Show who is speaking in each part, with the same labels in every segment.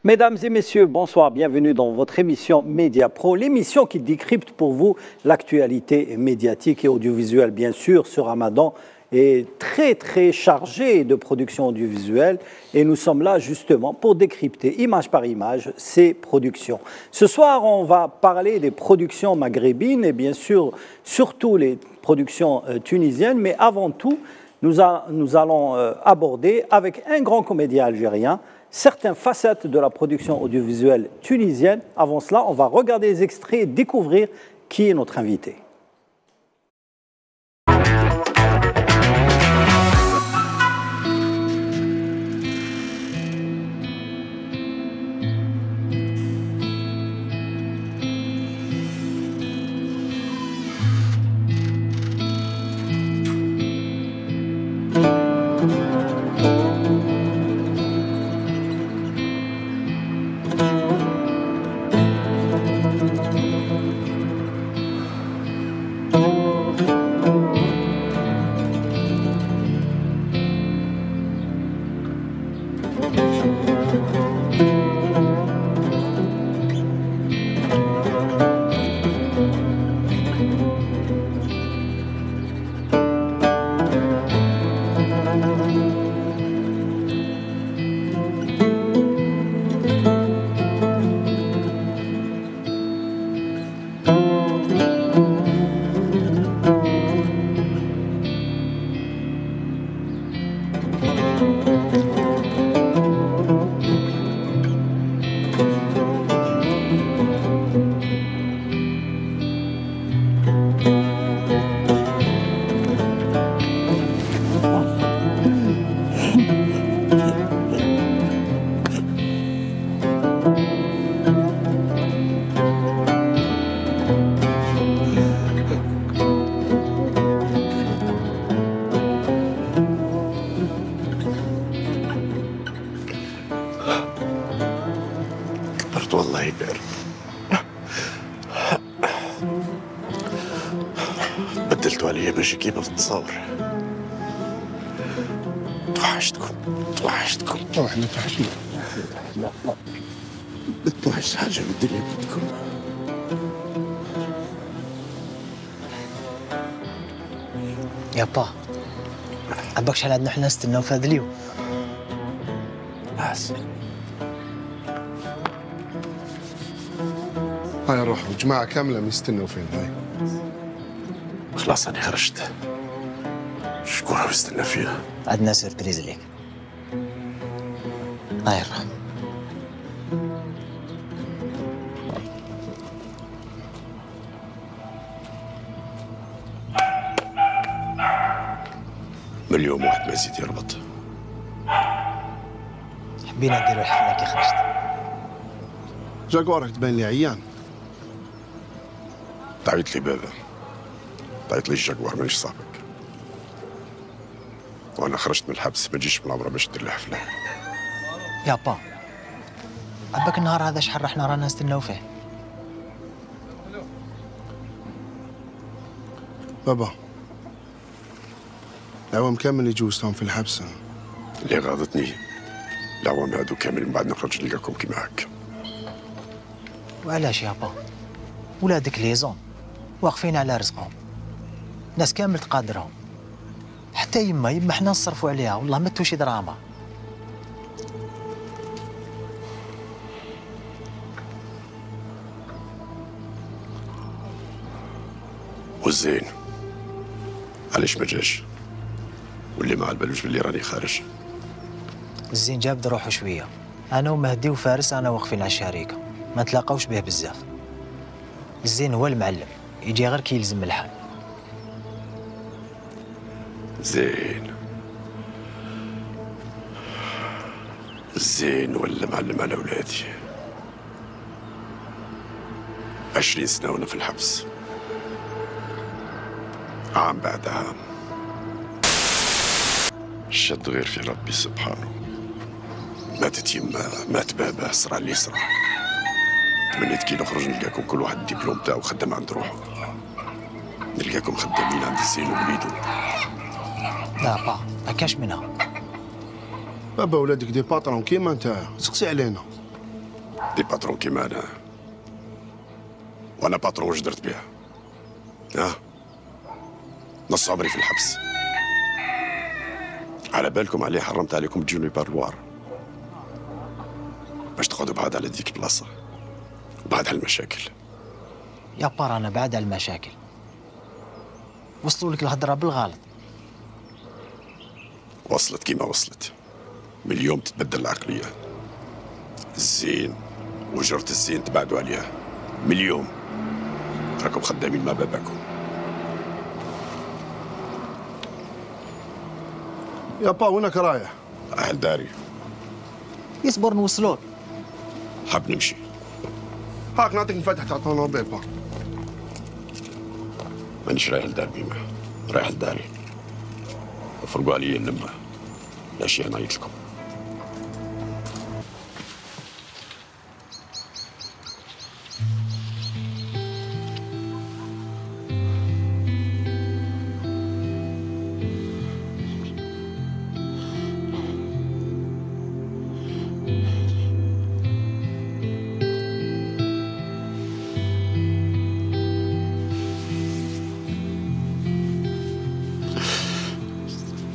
Speaker 1: Mesdames et messieurs, bonsoir, bienvenue dans votre émission Média Pro, l'émission qui décrypte pour vous l'actualité médiatique et audiovisuelle. Bien sûr, ce Ramadan est très chargé de production audiovisuelle et nous sommes là justement pour décrypter image par image ces productions. Ce soir, on va parler des productions maghrébines et bien sûr, surtout les productions tunisiennes, mais avant tout, nous allons aborder avec un grand comédien algérien certaines facettes de la production audiovisuelle tunisienne. Avant cela, on va regarder les extraits et découvrir qui est notre invité.
Speaker 2: والله بار بدلتوا عليا ماشي كيما في التصاور. توحشتكم.
Speaker 3: احنا توحشنا.
Speaker 2: توحش حاجة من الدنيا بدكم.
Speaker 4: يابا عباك شحال عندنا حنا نستناو في هذا اليوم.
Speaker 3: هاي نروح الجماعة كاملة بيستنوا فين هاي.
Speaker 2: خلاص أنا خرجت. شكون راهو يستنى فيها؟
Speaker 4: عندنا سيربريز ليك. هاي نروح.
Speaker 2: من اليوم واحد ما يزيد يربط.
Speaker 4: حبينا نديرو الحفلة كي خرجت.
Speaker 3: جاكوارك تبين لي عيان.
Speaker 2: تعيط لي بابا. تعيط لي الجاكوار مانيش صاحبك. وانا خرجت من الحبس ما تجيش من العمره باش دير لي حفله.
Speaker 4: يابا عباك النهار هذا شحال رحنا رانا نستناو فيه.
Speaker 3: بابا العوام كامل اللي جوزتهم في الحبس.
Speaker 2: اللي غاضتني العوام هادو كامل من بعد نخرج نلقاكم كيما هكا.
Speaker 4: وعلاش يابا؟ ولادك ليزون واقفين على رزقهم، ناس كامل تقادرهم، حتى يما حنا نصرفوا عليها والله ما توشي دراما.
Speaker 2: والزين علاش ما جاش؟ واللي ما عالبالوش باللي راني خارج.
Speaker 4: الزين جاب روحه شويه، انا ومهدي وفارس انا واقفين على الشركه ما تلاقاوش به بزاف. الزين هو المعلم، يجي غير كي يلزم الحال.
Speaker 2: زين ولا معلم على ولادي. 20 سنة وانا في الحبس، عام بعد عام، الشد غير في ربي سبحانه. ماتت يما، مات بابا، صرا اللي صرا. تمنيت كي نخرج نلقاكم كل واحد الدبلوم تاعو خدام عند روحه. نلقاكم خدامين عند الزين ووليدو.
Speaker 4: لا با ما كاش منها.
Speaker 3: بابا ولادك دي باترون كيما انت، سقسي علينا.
Speaker 2: دي باترون كيما انا، وانا باترون واش درت بها؟ نص عمري في الحبس. على بالكم عليه حرمت عليكم تجوني بارلوار باش تقعدوا بعاد على ديك البلاصه وبعد على المشاكل.
Speaker 4: يا بار انا بعد على المشاكل، وصلوا لك الهضره بالغلط.
Speaker 2: وصلت كيما وصلت، من اليوم تتبدل العقليه. الزين وجرة الزين تبعدوا عليها من اليوم، راكم خدامين مع باباكم.
Speaker 3: يا با وينك رايح؟
Speaker 2: اهل داري.
Speaker 4: يصبر نوصلوك.
Speaker 2: حاب نمشي.
Speaker 3: هاك نعطيك مفاتح تعطونا بيبا.
Speaker 2: مانيش رايح لدار بيما، رايح لداري. فرقوا علي النمة، الاشياء نعيط لكم.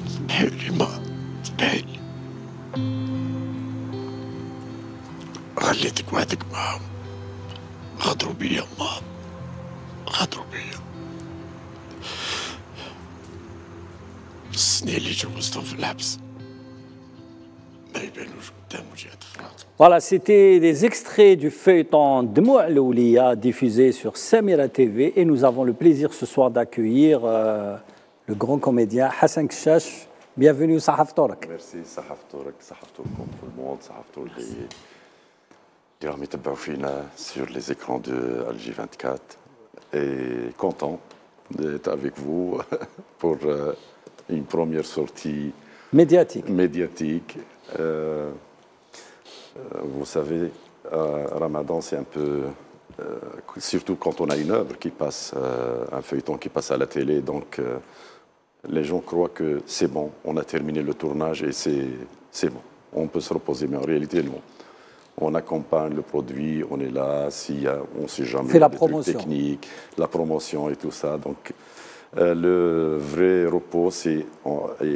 Speaker 2: سمحيلي ما سمحيلي، خليتك وحدك معاهم، غدروا بيا ما غدروا بيا. السنين اللي جوزتهم في الحبس ما يبانوش قدام وجهات فرات.
Speaker 1: Voilà, c'était des extraits du feuilleton Dmoua Loulia diffusé sur Samira TV et nous avons le plaisir ce soir d'accueillir le grand comédien Hassan Kchache. Bienvenue au Sahaf Torak.
Speaker 5: ميرسي صحفتورك صحفتوركم كل الموند صحفتور اللي راهم يتبعوا فينا sur les écrans de Alger 24 et content d'être avec vous pour une première sortie médiatique. Vous savez, Ramadan c'est un peu surtout quand on a une œuvre qui passe, un feuilleton qui passe à la télé, donc les gens croient que c'est bon, on a terminé le tournage et c'est bon, on peut se reposer, mais en réalité non. On accompagne le produit, on est là, on ne sait jamais,
Speaker 1: fait la
Speaker 5: des
Speaker 1: promotion.
Speaker 5: trucs techniques, la promotion et tout ça. Donc le vrai repos, c'est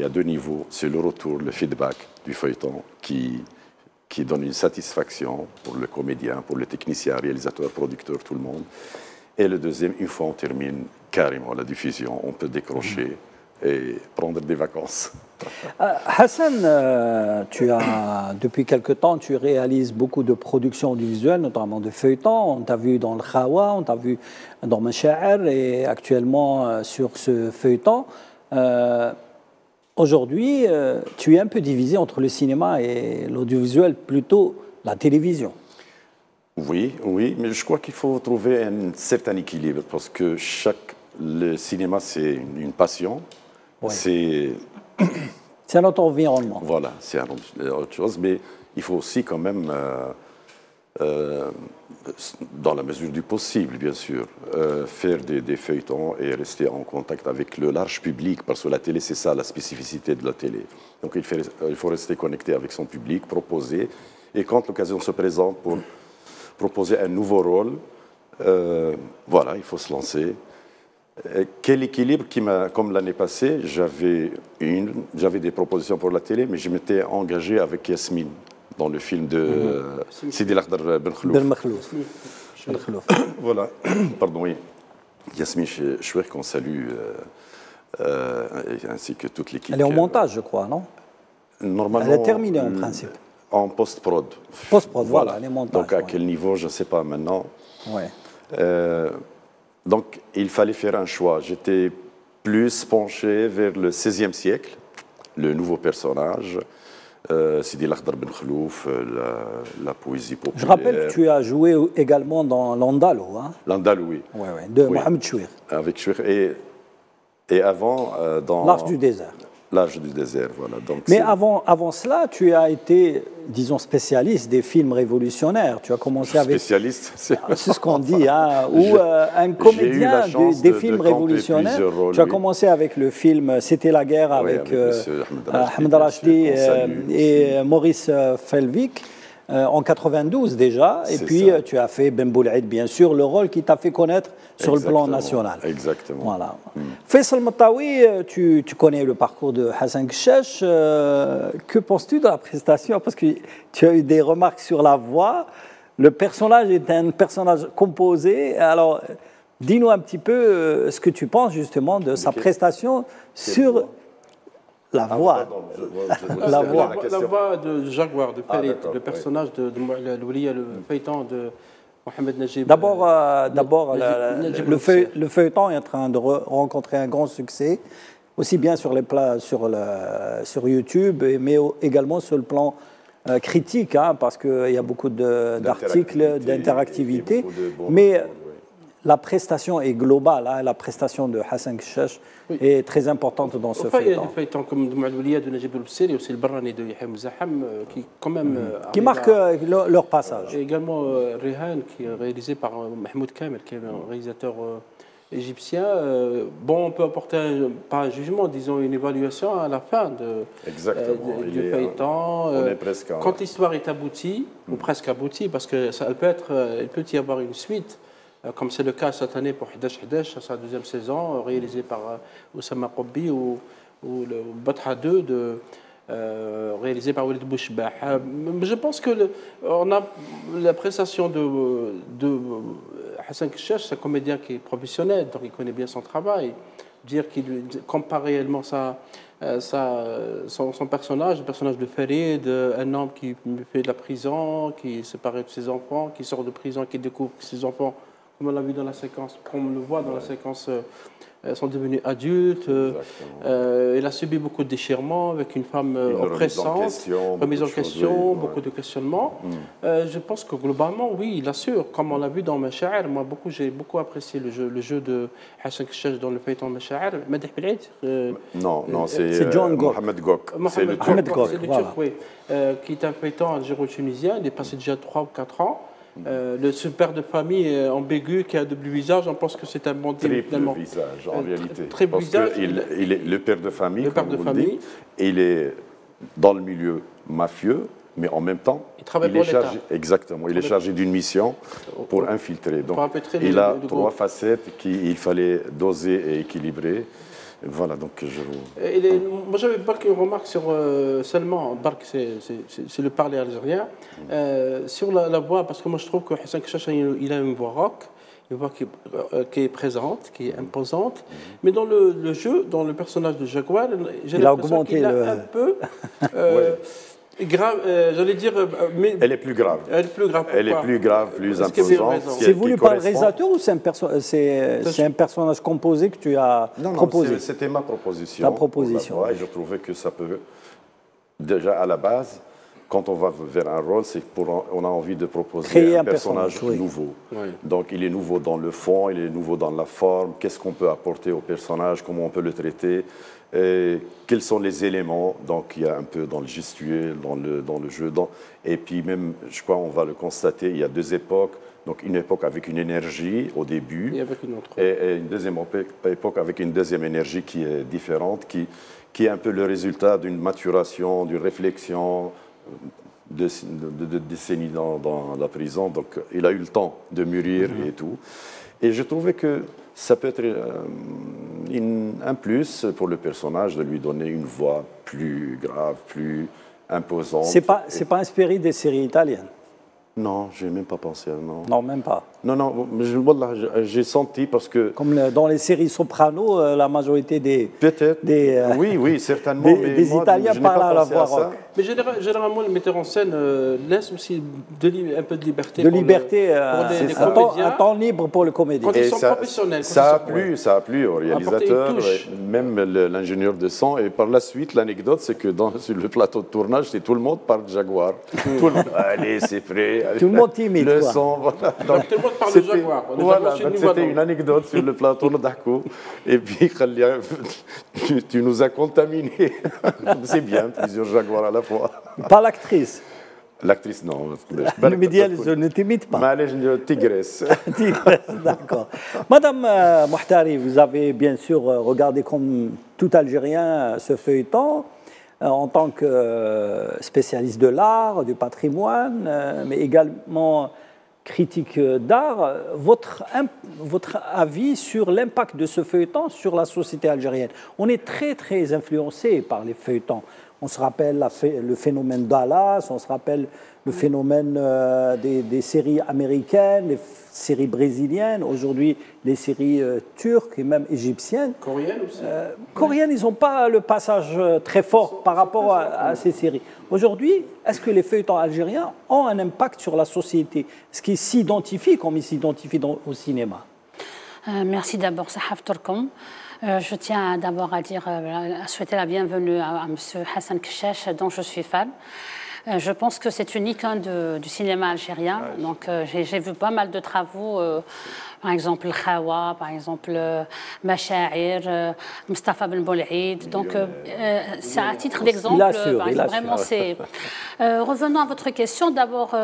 Speaker 5: à deux niveaux, c'est le retour, le feedback du feuilleton qui donne une satisfaction pour le comédien, pour le technicien, réalisateur, producteur, tout le monde. Et le deuxième, une fois on termine carrément la diffusion, on peut décrocher et prendre des vacances.
Speaker 1: Hassan, depuis quelque temps, tu réalises beaucoup de productions audiovisuelles, notamment de feuilletons. On t'a vu dans le Khawa, on t'a vu dans Masha'ar et actuellement sur ce feuilleton. Aujourd'hui, tu es un peu divisé entre le cinéma et l'audiovisuel, plutôt la télévision.
Speaker 5: Oui, mais je crois qu'il faut trouver un certain équilibre parce que le cinéma, c'est une passion.
Speaker 1: Ouais. C'est notre environnement.
Speaker 5: Voilà, c'est autre chose, mais il faut aussi quand même, dans la mesure du possible, bien sûr, faire des feuilletons et rester en contact avec le large public, parce que la télé, c'est ça la spécificité de la télé. Donc il faut rester connecté avec son public, proposer, et quand l'occasion se présente pour proposer un nouveau rôle, voilà, il faut se lancer. Quel équilibre comme l'année passée, j'avais des propositions pour la télé, mais je m'étais engagé avec Yasmine dans le film de Sidi Lakhdar Ben Khlouf. Voilà, pardon, oui. Yasmine Chouer, qu'on salue, ainsi que toute l'équipe.
Speaker 1: Elle est en montage, je crois, non?
Speaker 5: Normalement.
Speaker 1: Elle est terminée en principe.
Speaker 5: En post-prod.
Speaker 1: Post-prod, voilà, elle est montage.
Speaker 5: Donc à quel niveau, je ne sais pas maintenant.
Speaker 1: Ouais.
Speaker 5: Donc, il fallait faire un choix. J'étais plus penché vers le XVIe siècle, le nouveau personnage, Sidi Lakhdar Ben Khlouf, la poésie populaire.
Speaker 1: Je rappelle que tu as joué également dans l'Andalou. Hein?
Speaker 5: L'Andalou, oui.
Speaker 1: Ouais, de Mohamed Chouir.
Speaker 5: Avec Chouir. Et avant, dans...
Speaker 1: L'Arche du désert.
Speaker 5: L'Arche du désert, voilà. Donc,
Speaker 1: mais avant cela, tu as été, disons, spécialiste des films révolutionnaires. Tu as commencé avec...
Speaker 5: Spécialiste,
Speaker 1: c'est ce qu'on dit, hein, ou un comédien des films révolutionnaires. Tu as commencé avec le film C'était la guerre avec Ahmed Rachdi et Maurice Felvik. en 92 déjà, et
Speaker 5: C'est
Speaker 1: puis
Speaker 5: ça.
Speaker 1: tu as fait Ben Boulaïd, bien sûr, le rôle qui t'a fait connaître sur le plan national.
Speaker 5: Exactement.
Speaker 1: Voilà. Faisal Matawi, tu connais le parcours de Hassan Kchache. Que penses-tu de la prestation? Parce que tu as eu des remarques sur la voix. Le personnage est un personnage composé. Alors, dis-nous un petit peu ce que tu penses justement de sa prestation sur la voix.
Speaker 5: La
Speaker 1: voix.
Speaker 6: La voix de Jaguar, de Farid,
Speaker 5: d'accord,
Speaker 6: le personnage de Loulia, le feuilleton de Mohamed Najib.
Speaker 1: D'abord,
Speaker 6: Najib
Speaker 1: le feuilleton est en train de rencontrer un grand succès, aussi bien sur les plats, sur YouTube, mais également sur le plan critique, hein, parce qu'il y a beaucoup d'articles, d'interactivité. Mais la prestation est globale, hein, la prestation de Hassan Kchache est très importante dans ce
Speaker 6: Enfin, il y a
Speaker 1: feuilleton.
Speaker 6: des feuilletons comme Loulia de Najib El-Bessiri et aussi le Barrani de Yahya Mouzaham qui, quand même.
Speaker 1: Qui
Speaker 6: arrive
Speaker 1: marquent leur passage.
Speaker 6: Et également Rehan, qui est réalisé par Mahmoud Kamel, qui est un réalisateur égyptien. Bon, on peut apporter pas un jugement, disons une évaluation à la fin
Speaker 5: Exactement.
Speaker 6: du feuilleton.
Speaker 5: On est presque
Speaker 6: quand l'histoire est aboutie, ou presque aboutie, parce que ça, il peut y avoir une suite, comme c'est le cas cette année pour Hidash Hidash, sa deuxième saison, réalisée par Oussama Koubi, ou le Batha 2 réalisé par Walid Bouchbah. Je pense que on a la prestation de Hassan Kchache, c'est un comédien qui est professionnel, donc il connaît bien son travail. Dire qu'il compare réellement son personnage, le personnage de Farid, un homme qui fait de la prison, qui est séparé de ses enfants, qui sort de prison, qui découvre que ses enfants, comme on l'a vu dans la séquence, comme on le voit dans la séquence, sont devenus adultes. Il a subi beaucoup de déchirements avec une femme oppressante, remise en question, beaucoup de questionnements. Je pense que globalement, oui, il assure. Comme on l'a vu dans Masha'ar, moi j'ai beaucoup apprécié le jeu de Hassan Kchache dans le feuilleton Masha'ar. Madih Bel'aid
Speaker 5: Non,
Speaker 1: c'est John Gok.
Speaker 5: Mohamed Gok.
Speaker 6: C'est le
Speaker 1: Gok,
Speaker 6: Turc, oui, qui est un feuilleton algéro-tunisien. Il est passé déjà 3 ou 4 ans. Ce père de famille ambigu qui a double visage, on pense que c'est un bon
Speaker 5: triple visage en réalité.
Speaker 6: Triple visage.
Speaker 5: Il est le père de famille,
Speaker 6: le père de famille.
Speaker 5: Et il est dans le milieu mafieux, mais en même temps,
Speaker 6: il est
Speaker 5: chargé, exactement, il est chargé d'une mission pour infiltrer. Donc, il a 3 facettes qu'il fallait doser et équilibrer. Voilà, donc
Speaker 6: moi j'avais Bark une remarque sur seulement, Bark c'est le parler algérien, sur la voix, parce que moi je trouve que Hassan Kchache il a une voix rock, une voix qui est présente, qui est imposante, mais dans le jeu, dans le personnage de Jaguar, j'ai l'impression qu'il a un peu... grave, j'allais dire. Mais
Speaker 5: elle est plus grave.
Speaker 6: Elle est plus grave.
Speaker 5: Elle est plus grave, plus imposante.
Speaker 1: C'est voulu par le réalisateur ou c'est un personnage composé que tu as proposé?
Speaker 5: Non, c'était ma proposition.
Speaker 1: Ta proposition.
Speaker 5: Et je trouvais que ça peut. Déjà à la base, quand on va vers un rôle, c'est on a envie de proposer un personnage nouveau. Oui. Donc il est nouveau dans le fond, il est nouveau dans la forme. Qu'est-ce qu'on peut apporter au personnage? Comment on peut le traiter? Et quels sont les éléments? Donc il y a un peu dans le gestuel, dans le jeu, et puis même, je crois, on va le constater, il y a 2 époques. Donc une époque avec une énergie au début, et une deuxième époque avec une deuxième énergie qui est différente, qui est un peu le résultat d'une maturation, d'une réflexion de décennies dans la prison. Donc il a eu le temps de mûrir et tout. Et je trouvais que ça peut être un plus pour le personnage de lui donner une voix plus grave, plus imposante.
Speaker 1: C'est pas inspiré des séries italiennes?
Speaker 5: Non, je n'ai même pas pensé à non.
Speaker 1: Non, même pas.
Speaker 5: Non, j'ai senti parce que...
Speaker 1: Comme dans les séries Soprano, la majorité des...
Speaker 5: Peut-être. Oui, certainement.
Speaker 1: Des Italiens parlent à la voix rock.
Speaker 6: Mais généralement, le metteur en scène laisse aussi un peu de liberté.
Speaker 1: De liberté,
Speaker 6: pour
Speaker 1: un temps libre pour le comédien.
Speaker 6: Quand ils sont professionnels.
Speaker 5: Ça a plu au réalisateur, même l'ingénieur de son. Et par la suite, l'anecdote, c'est que sur le plateau de tournage, tout le monde parle de Jaguar. Tout le monde, allez, c'est prêt.
Speaker 1: Tout le monde timide.
Speaker 5: Le son, voilà.
Speaker 6: Donc, tout le monde parle de Jaguar.
Speaker 5: Voilà, c'était une anecdote sur le plateau de Dahkou. Et puis, tu nous as contaminés. C'est bien, plusieurs Jaguars à la fois.
Speaker 1: Pas l'actrice.
Speaker 5: L'actrice, non.
Speaker 1: Le média, je ne t'imite pas.
Speaker 5: Tigresse.
Speaker 1: Tigresse, d'accord. Madame Mouhtari, vous avez bien sûr regardé comme tout Algérien ce feuilleton. en tant que spécialiste de l'art, du patrimoine, mais également critique d'art, votre avis sur l'impact de ce feuilleton sur la société algérienne. On est très, très influencé par les feuilletons. On se rappelle le phénomène Dallas, on se rappelle le phénomène des séries américaines, les séries brésiliennes, aujourd'hui les séries turques et même égyptiennes.
Speaker 6: Coréennes aussi.
Speaker 1: Coréennes, ils n'ont pas le passage très fort par rapport à ces séries. Aujourd'hui, est-ce que les feuilletons algériens ont un impact sur la société? Est-ce qu'ils s'identifient comme ils s'identifient au cinéma?
Speaker 7: Merci d'abord, Sahaf Tourkoum. Je tiens d'abord à souhaiter la bienvenue à M. Hassan Keshesh, dont je suis fan. Je pense que c'est une icône du cinéma algérien. Donc, j'ai vu pas mal de travaux, par exemple Khawa, par exemple Masha'ir, Mustafa Ben Boul'id. Donc, c'est à titre d'exemple. Vraiment, c'est. Revenons à votre question. D'abord.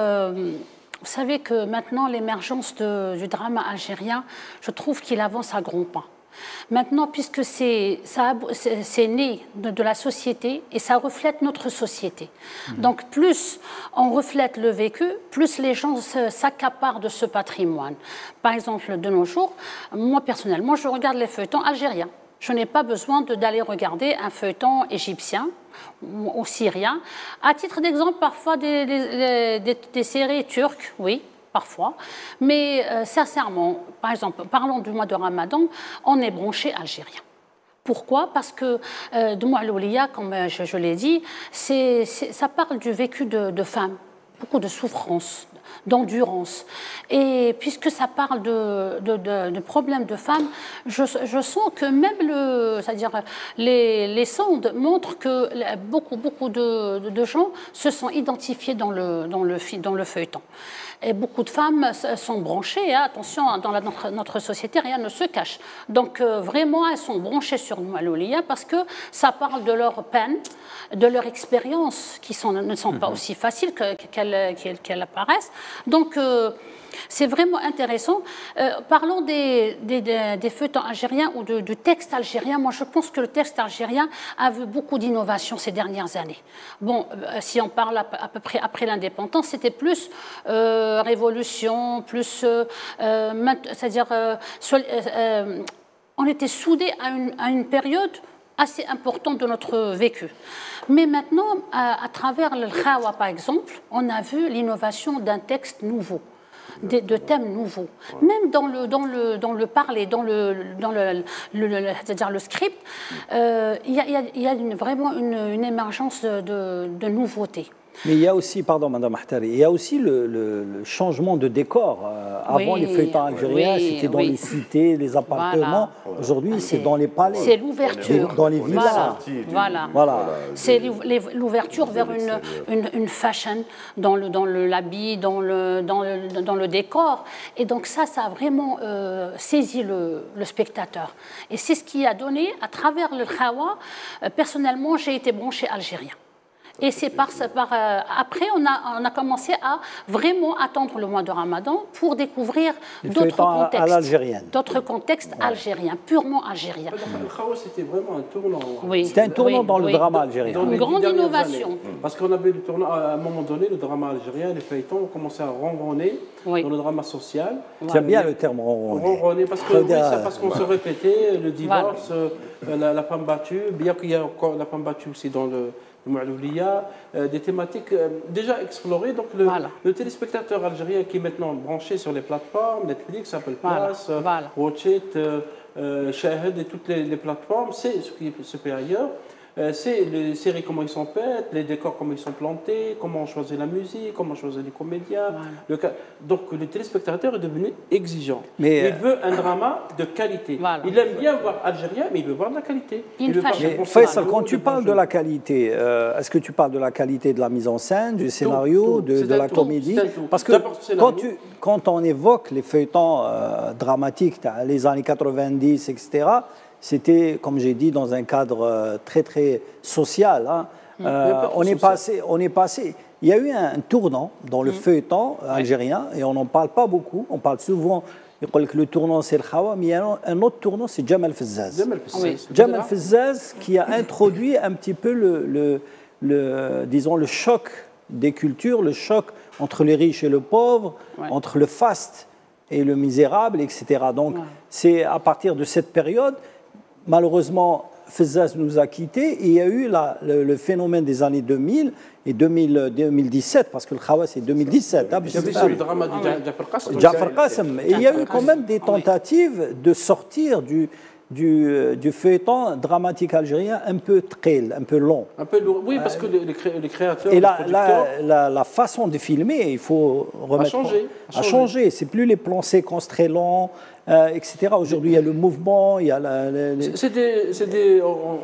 Speaker 7: Vous savez que maintenant, l'émergence du drame algérien, je trouve qu'il avance à grands pas. Maintenant, puisque c'est né de la société et ça reflète notre société. Donc, plus on reflète le vécu, plus les gens s'accaparent de ce patrimoine. Par exemple, de nos jours, moi personnellement, je regarde les feuilletons algériens. Je n'ai pas besoin d'aller regarder un feuilleton égyptien ou syrien. À titre d'exemple, parfois des séries turques, oui, parfois. Mais sincèrement, par exemple, parlons du mois de Ramadan, on est branché algérien. Pourquoi? Parce que Dmoua Loulia, comme je l'ai dit, ça parle du vécu de femmes, beaucoup de souffrance, d'endurance. Et puisque ça parle de problèmes de femmes, je sens que même les sondes montrent que beaucoup de gens se sont identifiés dans le feuilleton. Et beaucoup de femmes sont branchées, hein, attention, dans notre société, rien ne se cache. Donc vraiment, elles sont branchées sur Malolia parce que ça parle de leur peine, de leur expérience, qui ne sont pas aussi faciles qu'elles apparaissent. Donc c'est vraiment intéressant. Parlons des feuilletons algériens ou du texte algérien. Moi, je pense que le texte algérien a vu beaucoup d'innovations ces dernières années. Bon, si on parle à peu près après l'indépendance, c'était plus révolution, plus... c'est-à-dire... on était soudés à une période assez importante de notre vécu. Mais maintenant, à travers le Khawa, par exemple, on a vu l'innovation d'un texte nouveau. De thèmes nouveaux. Même dans le parler, c'est-à-dire le script, il y a vraiment une émergence de nouveautés.
Speaker 1: Mais il y a aussi, pardon Madame Ahtari, il y a aussi le changement de décor. Avant, les feuilletons algériens, c'était dans les cités, les appartements. Voilà. Aujourd'hui, c'est dans les palais.
Speaker 7: C'est l'ouverture.
Speaker 1: Dans les villas.
Speaker 7: Voilà. C'est l'ouverture vers une fashion dans l'habit, dans le décor. Et donc ça a vraiment saisi le spectateur. Et c'est ce qui a donné, à travers le Khawa, personnellement, j'ai été branchée algérien. Et c'est après, on a commencé à vraiment attendre le mois de Ramadan pour découvrir d'autres contextes algériens, purement algériens.
Speaker 6: Le Khawa, c'était vraiment un tournant.
Speaker 7: Oui.
Speaker 1: C'était un tournant dans le drama algérien.
Speaker 7: Une grande innovation.
Speaker 6: Parce qu'on avait le tournant, à un moment donné, le drama algérien, les feuilletons ont commencé à ronronner dans le drama social.
Speaker 1: J'aime bien le terme ronronner.
Speaker 6: Ronronner, parce qu'on se répétait, le divorce, la femme battue, bien qu'il y ait encore la femme battue aussi dans le Moualoulia, des thématiques déjà explorées. Donc le téléspectateur algérien qui est maintenant branché sur les plateformes, Netflix, Apple Plus, Watch It, Shahid et toutes les plateformes, c'est ce qui se fait ailleurs. C'est les séries, comment ils sont faites, les décors, comment ils sont plantés, comment on choisit la musique, comment on choisit les comédiens. Donc le téléspectateur est devenu exigeant. Il veut un drama de qualité. Il aime bien voir algérien, mais il veut voir de la qualité.
Speaker 1: Faisal, quand tu parles de la qualité, est-ce que tu parles de la qualité de la mise en scène, du scénario, de la comédie? Parce que quand on évoque les feuilletons dramatiques, les années 90, etc., c'était, comme j'ai dit, dans un cadre très, très social. Hein. On est passé. Il y a eu un tournant dans le feuilleton algérien, et on n'en parle pas beaucoup. On parle souvent يقول لك le tournant c'est le Khawa, mais il y a un autre tournant, c'est Jamal Fezzaz.
Speaker 6: Oui.
Speaker 1: Jamal Fezzaz qui a introduit un petit peu disons, le choc des cultures, le choc entre les riches et le pauvre, entre le faste et le misérable, etc. Donc, c'est à partir de cette période, malheureusement, Fezzaz nous a quittés et il y a eu le phénomène des années 2000 et 2017, parce que le Khawa c'est 2017.
Speaker 6: C'est le drama de
Speaker 1: Jafar Qassem. Et il y a eu quand même des tentatives de sortir du feuilleton dramatique algérien un peu tqil, un peu long.
Speaker 6: Un peu lourd, oui, parce que les créateurs,
Speaker 1: et
Speaker 6: les producteurs...
Speaker 1: la façon de filmer, il faut remettre... A changé. C'est plus les plans séquences très longs, etc. Aujourd'hui, il y a le mouvement, il y a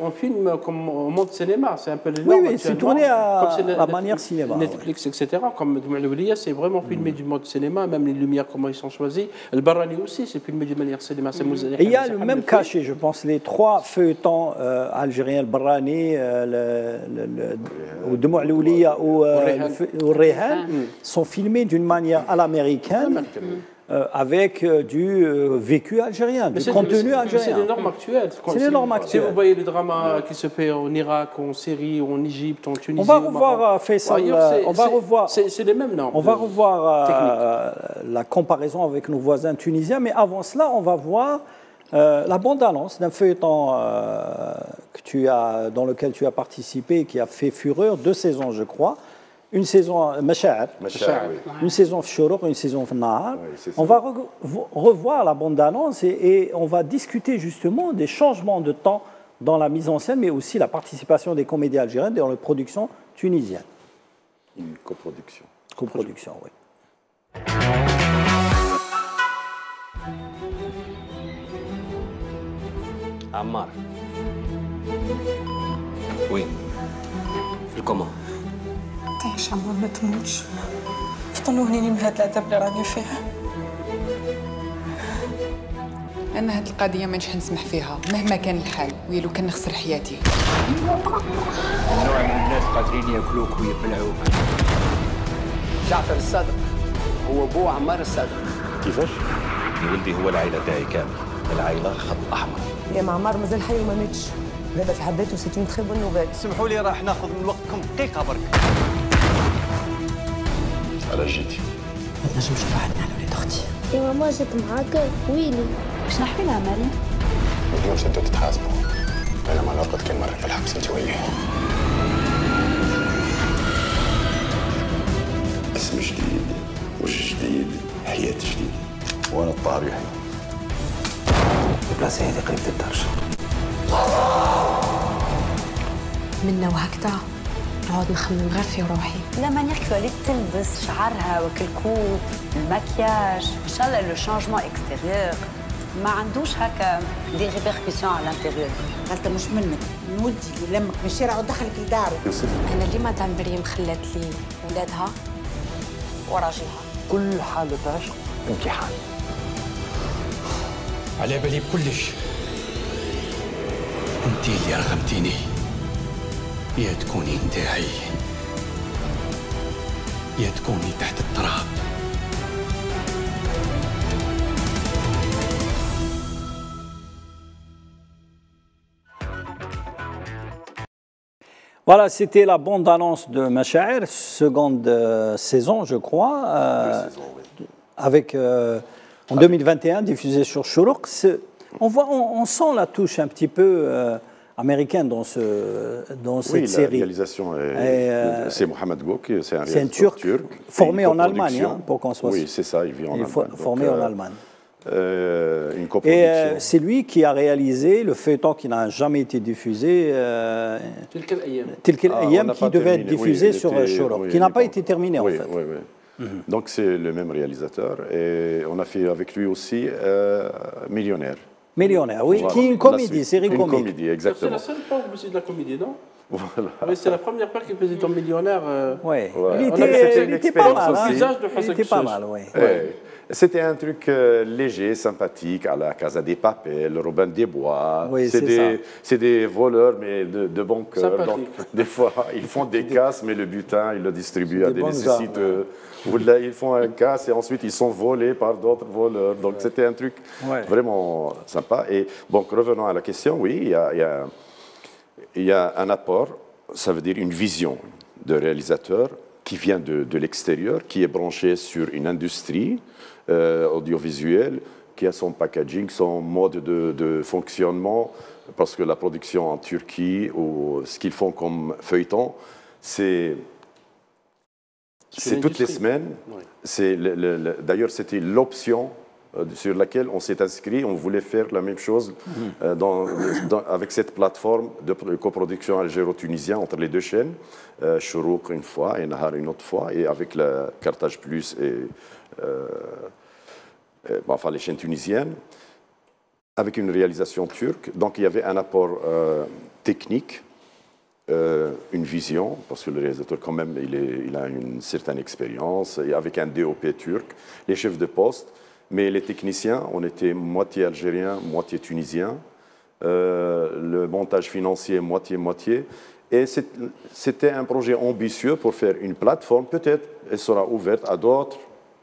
Speaker 6: on filme comme au monde cinéma, c'est un peu les normes.
Speaker 1: Oui, c'est tourné à la manière cinéma.
Speaker 6: Netflix, etc. Comme Doumaloulia, c'est vraiment filmé du mode cinéma, même les lumières, comment ils sont choisis. Le Barani aussi, c'est filmé de manière cinéma.
Speaker 1: Et il y a le même cachet, je pense, les trois feuilletons algériens, le Barani, le Doumaloulia ou le Rehan, sont filmés d'une manière à l'américaine. Avec du vécu algérien, du contenu algérien.
Speaker 6: C'est les normes actuelles.
Speaker 1: C'est les normes actuelles.
Speaker 6: Si vous voyez le drama qui se fait en Irak, en Syrie, en Égypte, en Tunisie...
Speaker 1: On va revoir, Faisal, on va revoir...
Speaker 6: C'est les mêmes normes.
Speaker 1: On va revoir la comparaison avec nos voisins tunisiens, mais avant cela, on va voir la bande-annonce d'un feuilleton dans lequel tu as participé, qui a fait fureur, 2 saisons, je crois. Une saison Machar, une saison Fchourouk, une saison Fnahar. On va revoir la bande-annonce et on va discuter justement des changements de temps dans la mise en scène, mais aussi la participation des comédiens algériens dans les productions tunisiennes.
Speaker 5: Une coproduction.
Speaker 1: Coproduction, oui.
Speaker 8: Ammar. Oui. Comment?
Speaker 9: تعيش عمار ما تموتش فطنوني من هاد العذاب اللي راني فيه.
Speaker 10: انا هاد القضيه ما نش نسمح فيها مهما كان الحال ويلو كان نخسر حياتي.
Speaker 8: نوع من الناس قادرين ياكلوك ويبلعوك.
Speaker 11: جعفر الصادق هو ابو عمار الصادق.
Speaker 8: كيفاش؟ ولدي هو العائله تاعي كامل، العائله خط احمر.
Speaker 12: يا معمار مازال حي وما ماتش. هذا في حد ذاته سيتي تخي بون نوفيل.
Speaker 11: سمحوا لي راح ناخذ من وقتكم دقيقه برك.
Speaker 2: على جيتي
Speaker 12: ما تنجمش تبعدني على ولاد اختي.
Speaker 13: يا ماما جات معاك ويلي
Speaker 7: باش نحكي لها مريم؟
Speaker 2: اليوم انتوا تتحاسبوا. انا ما لقيت كل مره في الحبس انت وياه. اسم جديد، وجه جديد، حياه جديده. وانا الطاري يحيى.
Speaker 11: البلاصه هذه قريب للدرجه.
Speaker 9: منا وهكذا نقعد نخمم غير في روحي.
Speaker 7: لا مانيير كيف وليت تلبس شعرها وكالكوب المكياج ان شاء الله لو شانجمون اكستيريور ما عندوش هكا دي ريبركسيون على الانتيريور.
Speaker 12: غلطه مش منك، نودي لمك من الشارع ودخلك لداره.
Speaker 9: انا اللي مدام مريم خلات لي ولادها وراجلها.
Speaker 11: كل حاله عشق امتحان.
Speaker 8: على بالي بكلش. انتي اللي رغمتيني. يا تكوني نتاعي يا تكوني تحت التراب.
Speaker 1: Voilà, c'était la bande-annonce de Machar, seconde saison, je crois, avec en 2021 diffusée sur Chourouk. On sent la touche un petit peu américaine dans cette série.
Speaker 5: La réalisation, c'est Mohamed Gouk, c'est un
Speaker 1: réalisateur turc, formé en Allemagne, hein, pour qu'on soit.
Speaker 5: Oui, c'est ça, il vit en Allemagne.
Speaker 1: Formé en Allemagne.
Speaker 5: Une coproduction.
Speaker 1: Et c'est lui qui a réalisé le feuilleton qui n'a jamais été diffusé, Tilk al-Ayyam, qui devait être diffusé sur Chourouk, qui n'a pas été terminé en fait.
Speaker 5: Oui, oui. Donc c'est le même réalisateur et on a fait avec lui aussi Millionnaire.
Speaker 1: Millionnaire, oui, voilà. Qui est une comédie, série comique. Une
Speaker 5: comédie, exactement.
Speaker 6: C'est la seule fois où c'est de la comédie, non?
Speaker 5: Voilà.
Speaker 6: Oui, c'est la première fois qu'il faisait ton millionnaire.
Speaker 1: Oui,
Speaker 5: ouais.
Speaker 1: Il était pas mal, oui.
Speaker 5: C'était un truc léger, sympathique, à la Casa des Papel, Robin des Bois.
Speaker 1: Oui,
Speaker 5: c'est des voleurs, mais de bon cœur. Donc,
Speaker 6: Sympathique.
Speaker 5: des fois, ils font des casses, mais le butin, ils le distribuent à des
Speaker 1: bons
Speaker 5: nécessiteux. Ou là, ils font un casse et ensuite ils sont volés par d'autres voleurs. Donc, c'était un truc vraiment sympa. Et donc, revenons à la question, oui, il y a un apport, ça veut dire une vision de réalisateur qui vient de l'extérieur, qui est branché sur une industrie audiovisuelle, qui a son packaging, son mode de fonctionnement, parce que la production en Turquie, ou ce qu'ils font comme feuilleton, c'est toutes les semaines. Oui. D'ailleurs, c'était l'option sur laquelle on s'est inscrit. On voulait faire la même chose avec cette plateforme de coproduction algéro-tunisien entre les deux chaînes, Chourouk une fois et Nahar une autre fois, et avec la Carthage Plus et enfin les chaînes tunisiennes, avec une réalisation turque. Donc il y avait un apport technique, une vision, parce que le réalisateur quand même il a une certaine expérience, et avec un DOP turc, les chefs de poste, mais les techniciens, on était moitié algériens, moitié tunisiens, le montage financier moitié-moitié, et c'était un projet ambitieux pour faire une plateforme, peut-être elle sera ouverte à d'autres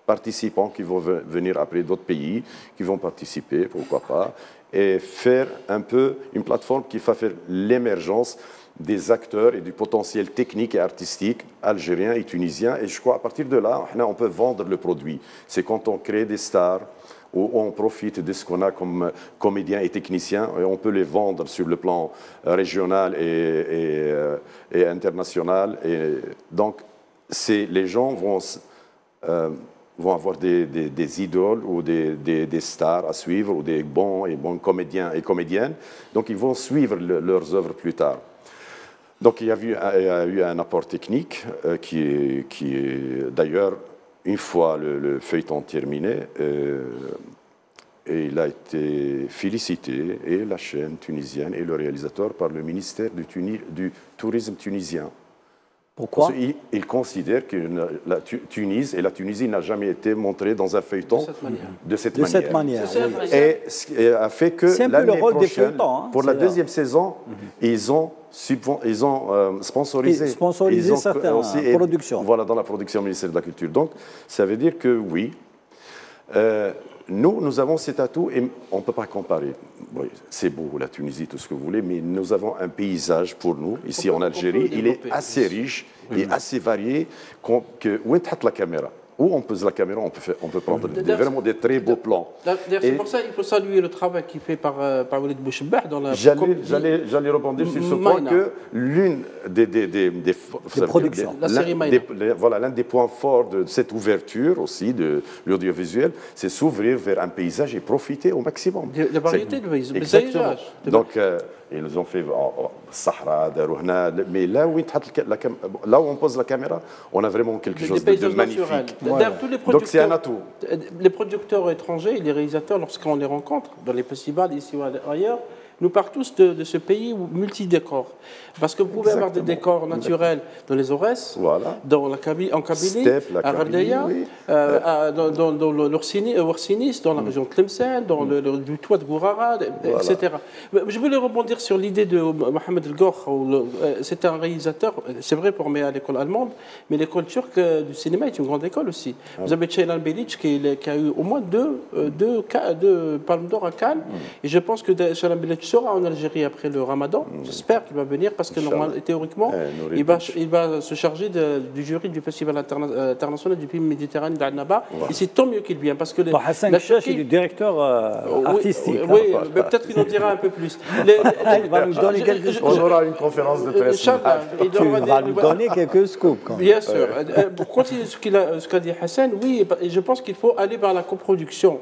Speaker 5: participants qui vont venir après d'autres pays, qui vont participer, pourquoi pas, et faire un peu une plateforme qui va faire l'émergence des acteurs et du potentiel technique et artistique algérien et tunisien. Et je crois à partir de là, on peut vendre le produit. C'est quand on crée des stars, où on profite de ce qu'on a comme comédiens et techniciens, et on peut les vendre sur le plan régional et international. Et donc, les gens vont avoir des idoles ou des stars à suivre, ou des bons comédiens et comédiennes. Donc, ils vont suivre leurs œuvres plus tard. Donc, il y a eu un apport technique qui est d'ailleurs, une fois le feuilleton terminé, et il a été félicité, et la chaîne tunisienne et le réalisateur, par le ministère du Tourisme tunisien.
Speaker 1: Pourquoi?
Speaker 5: Parce qu'il considère que la Tunisie n'a jamais été montrée dans un feuilleton de cette manière. Et a fait que l'année prochaine, pour la deuxième saison, ils ont sponsorisé
Speaker 1: certaines productions.
Speaker 5: Voilà, dans la production ministère de la Culture. Donc, ça veut dire que oui, nous avons cet atout, et on ne peut pas comparer. Oui, c'est beau, la Tunisie, tout ce que vous voulez, mais nous avons un paysage pour nous, ici en Algérie, il est assez riche et assez varié, où est la caméra. Où on pose la caméra, on peut prendre vraiment des très beaux plans.
Speaker 6: C'est pour ça qu'il faut saluer le travail qui est fait par Walid Bouchbah dans la...
Speaker 5: J'allais rebondir sur ce point que l'une des
Speaker 6: productions, la série Maïna.
Speaker 5: Voilà, l'un des points forts de cette ouverture aussi de l'audiovisuel, c'est s'ouvrir vers un paysage et profiter au maximum.
Speaker 6: La variété de paysage.
Speaker 5: Exactement. Donc, ils nous ont fait Sahara, Darouhna, mais là où on pose la caméra, on a vraiment quelque chose de magnifique. Donc c'est un atout.
Speaker 6: Les producteurs étrangers et les réalisateurs, lorsqu'on les rencontre dans les festivals ici ou ailleurs, nous parlons tous de ce pays multidécor. Parce que vous pouvez avoir des décors naturels dans les Aurès, en Kabylie, à Ghardaya, dans l'Orsinis, dans la région de Tlemcen, dans du toit de Gourara, etc. Je voulais rebondir sur l'idée de Mohamed El Gokh. C'est un réalisateur, c'est vrai pour moi à l'école allemande, mais l'école turque du cinéma est une grande école aussi. Vous avez Ceylan Belic qui a eu au moins deux palmes d'or à Cannes, et je pense que Ceylan Belic sera en Algérie après le Ramadan. J'espère qu'il va venir parce que théoriquement, il va se charger du jury du Festival international du film méditerranéen d'Annaba. Et c'est tant mieux qu'il vienne parce que
Speaker 1: Hassan Kchache est le directeur artistique.
Speaker 6: Oui, mais peut-être qu'il en dira un peu plus.
Speaker 1: Il va nous donner quelques scoops.
Speaker 5: On aura une conférence de presse.
Speaker 1: Tu vas nous donner quelques scoops.
Speaker 6: Bien sûr. Pour continuer ce qu'a dit Hassan, oui, et je pense qu'il faut aller vers la coproduction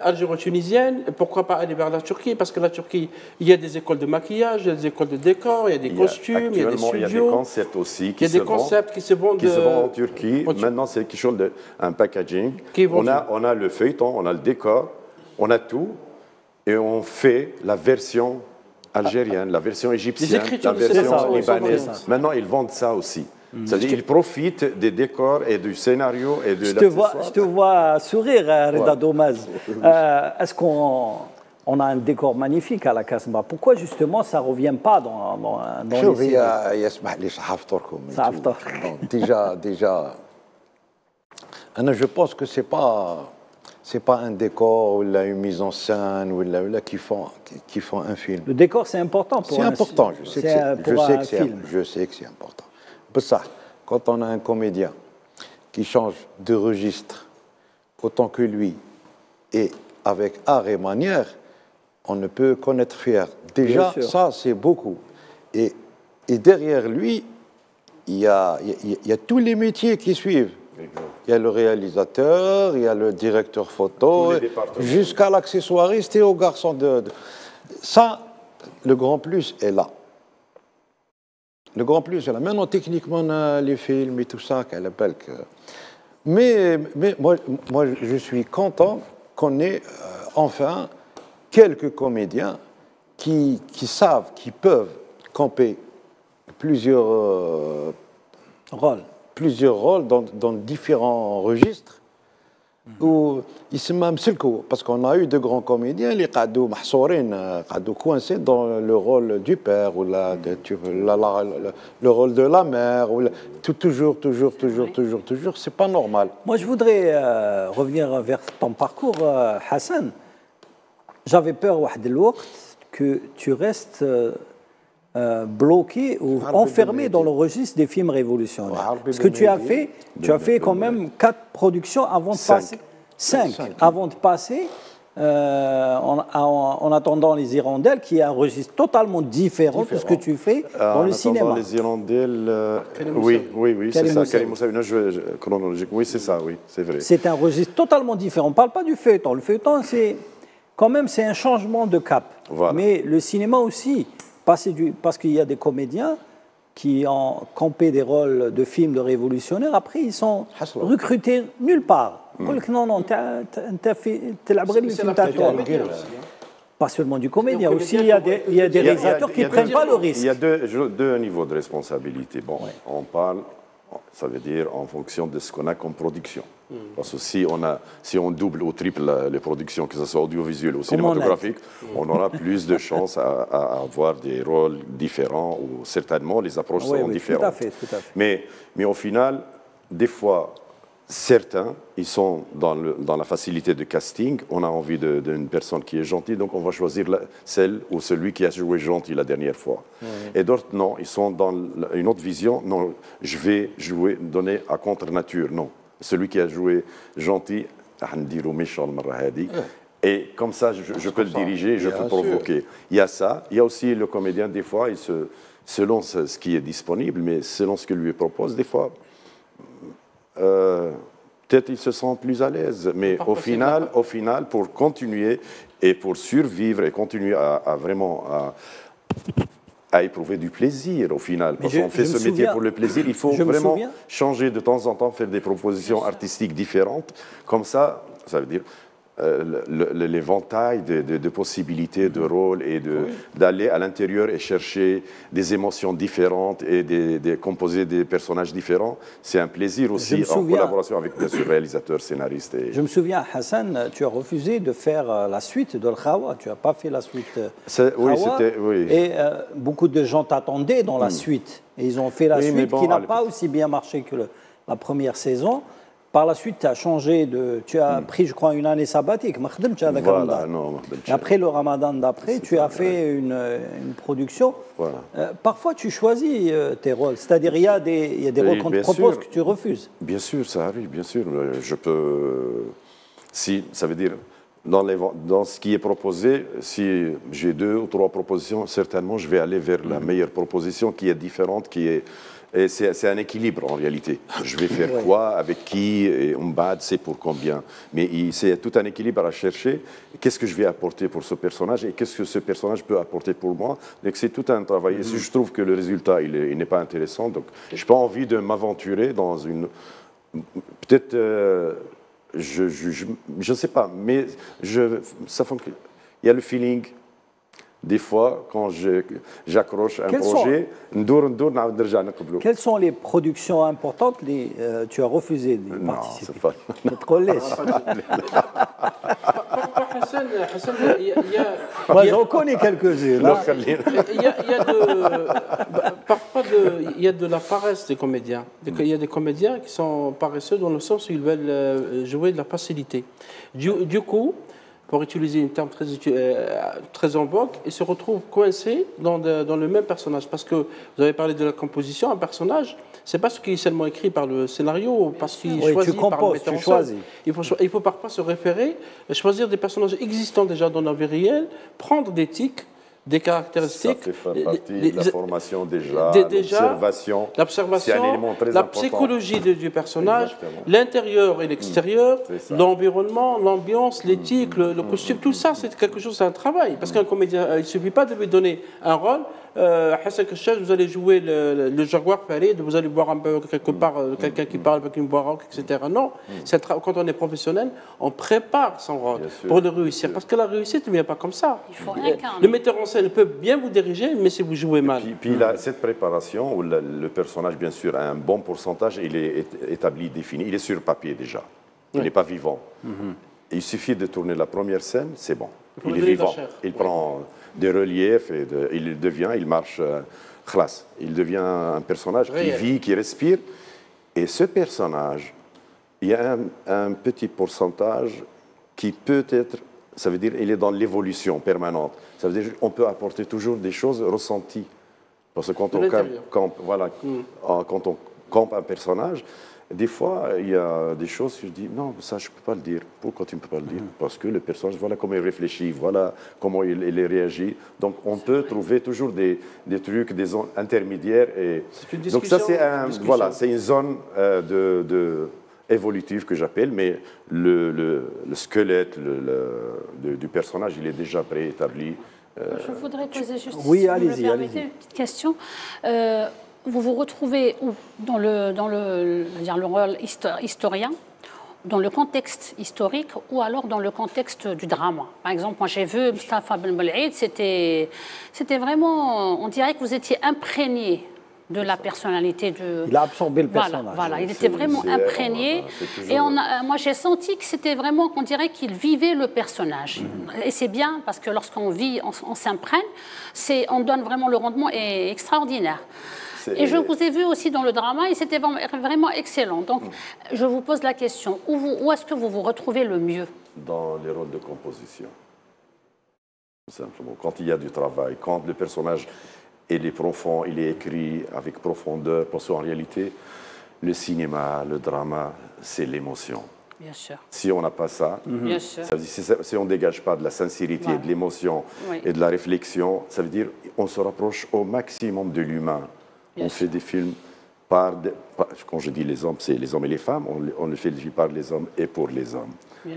Speaker 6: algéro-tunisienne. Pourquoi pas aller vers la Turquie? Parce que la Turquie, il y a des écoles de maquillage, il y a des écoles de décor, il y a des costumes, il y a des studios.
Speaker 5: Il y a des concepts aussi
Speaker 6: qui se vendent
Speaker 5: en Turquie. Maintenant, c'est quelque chose un packaging. On a le feuilleton, on a le décor, on a tout, et on fait la version algérienne, la version égyptienne, la version libanaise. Maintenant, ils vendent ça aussi. C'est-à-dire qu'il profite des décors et du scénario et de
Speaker 1: Je te vois sourire, Reda Domaz. Est-ce qu'on a un décor magnifique à la Casbah? Pourquoi justement ça ne revient pas dans
Speaker 14: شوف
Speaker 1: les
Speaker 14: هي يسمح لي صحافتكم déjà أنا je pense que c'est pas un décor ou une mise en scène ou qui font un film.
Speaker 1: Le décor c'est important pour
Speaker 14: C'est important, je sais que c'est important. Pour ça, quand on a un comédien qui change de registre autant que lui et avec art et manière, on ne peut qu'en être fier. Déjà, ça, c'est beaucoup. Et derrière lui, il y a tous les métiers qui suivent. Il y a le réalisateur, il y a le directeur photo, jusqu'à l'accessoiriste et au garçon Ça, le grand plus est là. Le grand plus est là. Maintenant, techniquement, on a les films et tout ça, qu'elle appelle que... Mais moi, je suis content qu'on ait enfin quelques comédiens qui savent, qui peuvent camper plusieurs rôles dans différents registres. Où ils se m'amselko, parce qu'on a eu de grands comédiens qui sont coincés dans le rôle du père ou le rôle de la mère ou toujours, c'est pas normal.
Speaker 1: Moi, je voudrais revenir vers ton parcours, Hassan. J'avais peur que tu restes bloqué ou enfermé dans le registre des films révolutionnaires. Parce que tu as fait quand même 4 productions avant de passer. 5 avant de passer en attendant Les Hirondelles, qui est un registre totalement différent de ce que tu fais dans le cinéma.
Speaker 5: Les Hirondelles, oui, c'est ça. Karim Moussaoui, chronologique, oui, c'est ça, oui, c'est vrai.
Speaker 1: C'est un registre totalement différent. On ne parle pas du feuilleton. Le feuilleton, c'est un changement de cap. Voilà. Mais le cinéma aussi, parce qu'il y a des comédiens qui ont campé des rôles de films de révolutionnaires, après ils sont recrutés nulle part. Non, pas seulement du comédien, aussi il y a des réalisateurs qui ne prennent pas le risque.
Speaker 5: Il y a deux niveaux de responsabilité. Bon, on parle, ça veut dire en fonction de ce qu'on a comme production. Parce que si on double ou triple les productions, que ce soit audiovisuelles ou cinématographiques, on aura plus de chances à avoir des rôles différents ou certainement les approches seront différentes.
Speaker 1: Tout à fait.
Speaker 5: Mais au final, des fois, certains, ils sont dans la facilité de casting. On a envie d'une personne qui est gentille, donc on va choisir celle ou celui qui a joué gentil la dernière fois. Et d'autres, non, ils sont dans une autre vision. Non, je vais donner à contre-nature. Non. Celui qui a joué gentil, et comme ça, je peux le diriger, je peux le provoquer. Il y a ça. Il y a aussi le comédien, des fois, selon ce qui est disponible, mais selon ce que lui propose, des fois, peut-être il se sent plus à l'aise. Mais au final, pour continuer et pour survivre et continuer à vraiment à éprouver du plaisir au final. Parce qu'on fait ce métier pour le plaisir, il faut vraiment changer de temps en temps, faire des propositions artistiques différentes. Comme ça veut dire l'éventail de possibilités, de rôles et d'aller à l'intérieur et chercher des émotions différentes et de composer des personnages différents. C'est un plaisir aussi en collaboration avec bien sûr réalisateurs, scénaristes.
Speaker 1: Je me souviens, Hassan, tu as refusé de faire la suite de Al-Khawa. Tu n'as pas fait la suite
Speaker 5: oui, c'était... Oui.
Speaker 1: Et beaucoup de gens t'attendaient dans la suite. Et ils ont fait la suite qui n'a pas aussi bien marché que la première saison. Par la suite, tu as changé tu as pris, je crois, une année sabbatique.
Speaker 5: Voilà, non,
Speaker 1: et après le ramadan d'après, tu as fait une production.
Speaker 5: Voilà.
Speaker 1: Parfois, tu choisis tes rôles. C'est-à-dire, il y a des rôles qu'on te propose que tu refuses.
Speaker 5: Bien sûr, ça arrive, bien sûr. Je peux... Si, ça veut dire, dans ce qui est proposé, si j'ai 2 ou 3 propositions, certainement, je vais aller vers la meilleure proposition qui est différente, qui est... Et c'est un équilibre en réalité. Je vais faire quoi, avec qui, et c'est pour combien. Mais c'est tout un équilibre à chercher. Qu'est-ce que je vais apporter pour ce personnage et qu'est-ce que ce personnage peut apporter pour moi. Donc c'est tout un travail. Et si je trouve que le résultat il n'est pas intéressant, donc je n'ai pas envie de m'aventurer dans une... Peut-être... je ne sais pas, mais il y a le feeling. Des fois, quand j'accroche un projet,
Speaker 1: quelles sont les productions importantes tu as refusé de participer? Moi, j'en connais quelques-unes.
Speaker 6: Parfois, il y a de la paresse des comédiens. Il y a des comédiens qui sont paresseux dans le sens où ils veulent jouer de la facilité. Du coup, pour utiliser un terme très en vogue, ils se retrouvent coincés dans le même personnage. Parce que vous avez parlé de la composition, un personnage, c'est pas ce qui est seulement écrit par le scénario, parce qu'il est choisi par le metteur en scène. Il faut parfois se référer, choisir des personnages existants déjà dans la vie réelle, prendre des tics, des caractéristiques.
Speaker 5: Ça fait partie de la formation déjà, l'observation, c'est un élément très
Speaker 6: la
Speaker 5: important.
Speaker 6: Psychologie du personnage, l'intérieur et l'extérieur, l'environnement, l'ambiance, l'éthique, le costume, tout ça, c'est quelque chose, c'est un travail. Parce qu'un comédien, il ne suffit pas de lui donner un rôle. Hassan Keshesh, vous allez jouer le jaguar Farid, vous allez voir un peu quelque part quelqu'un qui parle avec une voix rauque, etc. Non, quand on est professionnel, on prépare son rôle pour le réussir. Parce que la réussite ne vient pas comme ça.
Speaker 7: Il faut incarner.
Speaker 6: Le metteur en scène peut bien vous diriger, mais si vous jouez mal.
Speaker 5: Puis cette préparation, où le personnage, bien sûr, a un bon pourcentage, il est établi, défini, il est sur papier déjà. Il n'est pas vivant. Il suffit de tourner la première scène, c'est bon. Il est vivant. Il prend des reliefs et il marche khlas. Il devient un personnage qui vit, qui respire. Et ce personnage, il y a un petit pourcentage qui peut être, ça veut dire, il est dans l'évolution permanente. Ça veut dire qu'on peut apporter toujours des choses ressenties. Parce que quand on campe un personnage, des fois, il y a des choses que je dis, non, ça, je ne peux pas le dire. Pourquoi tu ne peux pas le dire? Parce que le personnage, voilà comment il réfléchit, voilà comment il réagit. Donc, on peut trouver toujours des trucs, des zones intermédiaires. Donc, ça, c'est une zone évolutive que j'appelle, mais le squelette du personnage, il est déjà préétabli.
Speaker 7: Je voudrais poser juste,
Speaker 1: oui,
Speaker 7: si vous
Speaker 1: allez-y,
Speaker 7: me permettez, une petite question. Vous vous retrouvez où dans le rôle historien, dans le contexte historique, ou alors dans le contexte du drama? Par exemple, moi j'ai vu Mustafa Ben Bel'Aid, c'était vraiment, on dirait que vous étiez imprégné de la personnalité de...
Speaker 1: Il a absorbé le personnage.
Speaker 7: Voilà, il était vraiment imprégné. Et moi, j'ai senti que c'était vraiment, qu'on dirait qu'il vivait le personnage. Et c'est bien, parce que lorsqu'on vit, on s'imprègne, on donne vraiment le rendement est extraordinaire. Et je vous ai vu aussi dans le drama, et c'était vraiment excellent. Donc, je vous pose la question, où est-ce que vous vous retrouvez le mieux?
Speaker 5: Dans les rôles de composition. Tout simplement. Quand il y a du travail, quand le personnage... il est profond, il est écrit avec profondeur, parce qu'en réalité, le cinéma, le drama, c'est l'émotion.
Speaker 7: Bien sûr.
Speaker 5: Si on n'a pas ça, ça veut dire, si on ne dégage pas de la sincérité, de l'émotion et de la réflexion, ça veut dire qu'on se rapproche au maximum de l'humain. On fait des films quand je dis les hommes, c'est les hommes et les femmes, on le fait par les hommes et pour les hommes.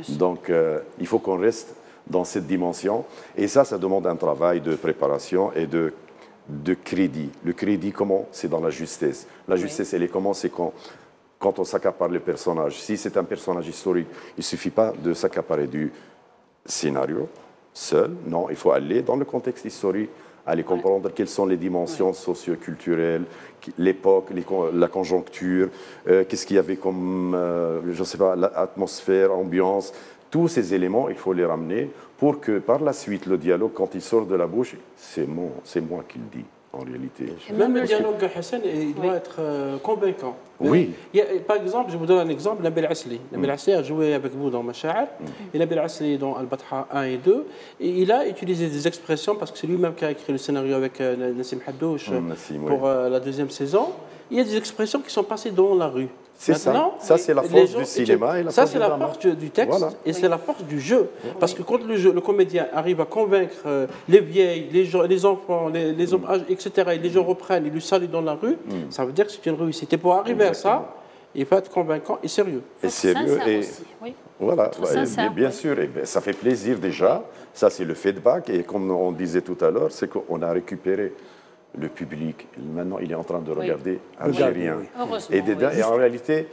Speaker 5: Donc, il faut qu'on reste dans cette dimension. Et ça demande un travail de préparation et de crédit. Le crédit, comment? C'est dans la justesse. La justesse, elle est comment? C'est quand on s'accapare le personnage. Si c'est un personnage historique, il ne suffit pas de s'accaparer du scénario seul. Non, il faut aller dans le contexte historique, aller comprendre quelles sont les dimensions socio-culturelles, l'époque, la conjoncture, qu'est-ce qu'il y avait comme, je ne sais pas, l'atmosphère, ambiance. Tous ces éléments, il faut les ramener pour que par la suite, le dialogue, quand il sort de la bouche, c'est moi qui le dis, en réalité.
Speaker 6: Même le dialogue, Hassan, il doit être convaincant.
Speaker 5: Oui.
Speaker 6: Par exemple, je vous donne un exemple, Nabil Asli. Nabil Asli a joué avec vous dans Masha'ar, et Nabil Asli dans Al-Batha 1 et 2. Et il a utilisé des expressions, parce que c'est lui-même qui a écrit le scénario avec Nassim Haddouche pour la deuxième saison. Il y a des expressions qui sont passées dans la rue.
Speaker 5: C'est ça. Ça, c'est la force du cinéma et la force du drama.
Speaker 6: Ça, c'est la force du texte et c'est la force du jeu. Parce que quand le comédien arrive à convaincre les vieilles, les enfants, les hommes âgés, etc., et les gens reprennent, ils lui saluent dans la rue, ça veut dire que c'est une réussite. Et pour arriver à ça, il faut être convaincant et sérieux.
Speaker 5: Et sérieux. Et voilà, bien sûr. Et ça fait plaisir déjà. Ça, c'est le feedback. Et comme on disait tout à l'heure, c'est qu'on a récupéré le public. Maintenant, il est en train de regarder algérien. Et en réalité,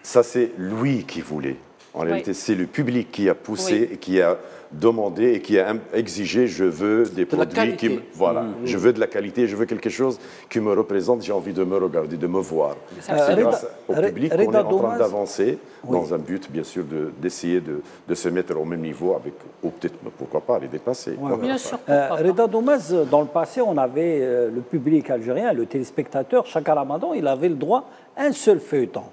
Speaker 5: ça, c'est lui qui voulait. En réalité, c'est le public qui a poussé et qui a demandé et qui a exigé je veux des produits qui me, voilà, je veux de la qualité, je veux quelque chose qui me représente, j'ai envie de me regarder, de me voir. C'est grâce au public qu'on est en train d'avancer dans un but, bien sûr, d'essayer de se mettre au même niveau avec, ou peut-être, pourquoi pas, les dépasser.
Speaker 7: Bien sûr.
Speaker 1: Reda Doumaz, dans le passé, on avait le public algérien, le téléspectateur, chaque Ramadan, il avait le droit à un seul feuilleton.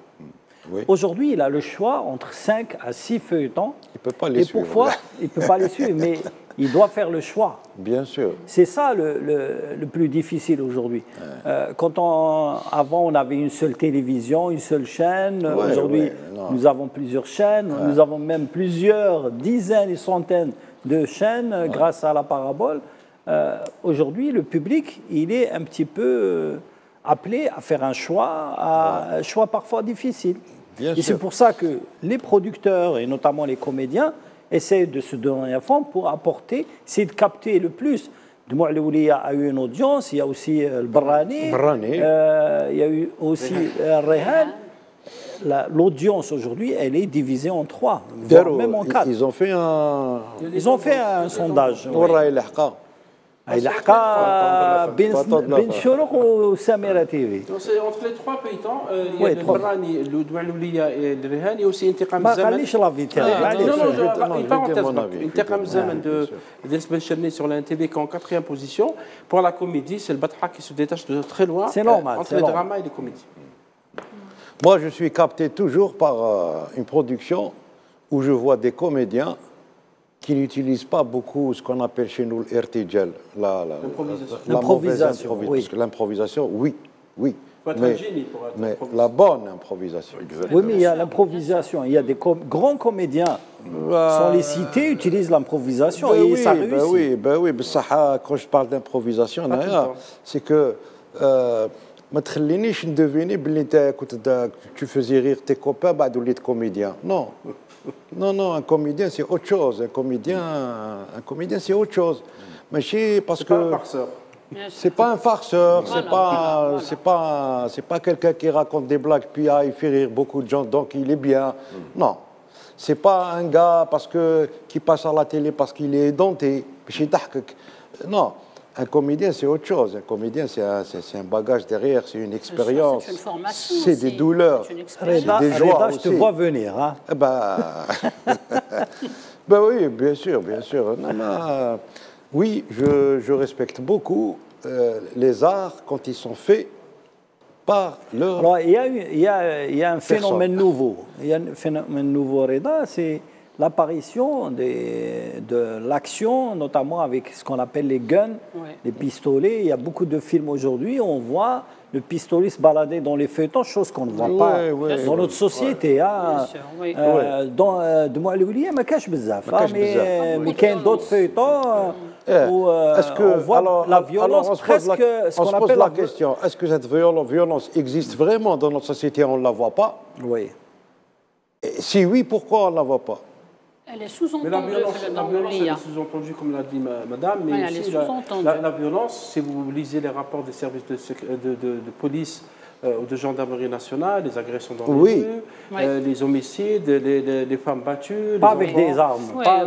Speaker 1: Oui. Aujourd'hui, il a le choix entre 5 à 6 feuilletons.
Speaker 14: Il ne peut pas les suivre.
Speaker 1: Parfois, il ne peut pas les suivre, mais il doit faire le choix.
Speaker 14: Bien sûr.
Speaker 1: C'est ça le plus difficile aujourd'hui. Avant, on avait une seule télévision, une seule chaîne. Aujourd'hui, nous avons plusieurs chaînes. Nous avons même plusieurs dizaines et centaines de chaînes grâce à la parabole. Aujourd'hui, le public, il est un petit peu appelé à faire un choix parfois difficile. Et c'est pour ça que les producteurs, et notamment les comédiens, essaient de se donner à fond pour apporter, essayer de capter le plus. Dmoua Loulia a eu une audience, il y a aussi le Barrani, il y a eu aussi Rehan. L'audience aujourd'hui, elle est divisée en 3, voire même en 4.
Speaker 14: Ils ont fait
Speaker 1: un sondage.
Speaker 6: الحكا بين
Speaker 1: شروق وسميرة تي في.
Speaker 6: Entre les 3 paysans, il y a le Barrani, le Doualoulia et le Rehan, il y a aussi Intiqam Zaman.
Speaker 1: ما خليش لافي تاعي.
Speaker 6: Non, une parenthèse. Intiqam Zaman d'Elsben Cherny sur la NTV qui est en 4e position. Pour la comédie, c'est le Batha qui se détache de très loin entre les dramas et les comédies.
Speaker 14: Moi, je suis capté toujours par une production où je vois des comédiens qui n'utilisent pas beaucoup ce qu'on appelle chez nous l'irtijal, l'improvisation. Oui. Parce que l'improvisation, oui. Mais la bonne improvisation.
Speaker 1: Oui, mais il y a l'improvisation. Il y a des grands comédiens, sans les citer, utilisent l'improvisation et ça réussit.
Speaker 14: Oui, quand je parle d'improvisation, c'est que ما تخلينيش ندوفيني باللي انت كنت tu faisais rire tes copains بعد وليت comédien. Non, un comédien c'est autre chose. Un comédien c'est autre chose. Mais parce que c'est pas un farceur, c'est pas quelqu'un qui raconte des blagues puis il fait rire beaucoup de gens donc il est bien. Non, c'est pas un gars qui passe à la télé parce qu'il est édenté. Non. Un comédien, c'est autre chose. Un comédien, c'est un bagage derrière, c'est une expérience. C'est des douleurs, c'est des joies aussi.
Speaker 1: Je te vois venir. Hein.
Speaker 14: Oui, bien sûr. Oui, je respecte beaucoup les arts quand ils sont faits par leur...
Speaker 1: Alors, il y a un phénomène nouveau. Il y a un phénomène nouveau, Reda, c'est l'apparition de l'action, notamment avec ce qu'on appelle les guns, les pistolets. Il y a beaucoup de films aujourd'hui, on voit le pistolet se balader dans les feuilletons, chose qu'on ne voit pas dans notre société. Dans Dmoua Loulia, ما كاش بزاف. Mais كاين d'autres feuilletons où on voit la violence presque ce qu'on appelle
Speaker 14: la question. Est-ce que cette violence existe vraiment dans notre société, on ne la voit pas?
Speaker 1: Oui.
Speaker 14: Si oui, pourquoi on ne la voit pas?
Speaker 7: Elle est sous-entendue.
Speaker 6: Mais la violence, elle est sous-entendue, comme l'a dit madame, mais aussi la violence, si vous lisez les rapports des services de police ou de gendarmerie nationale, les agressions dans les rues, les homicides, les femmes battues.
Speaker 1: Pas avec des armes.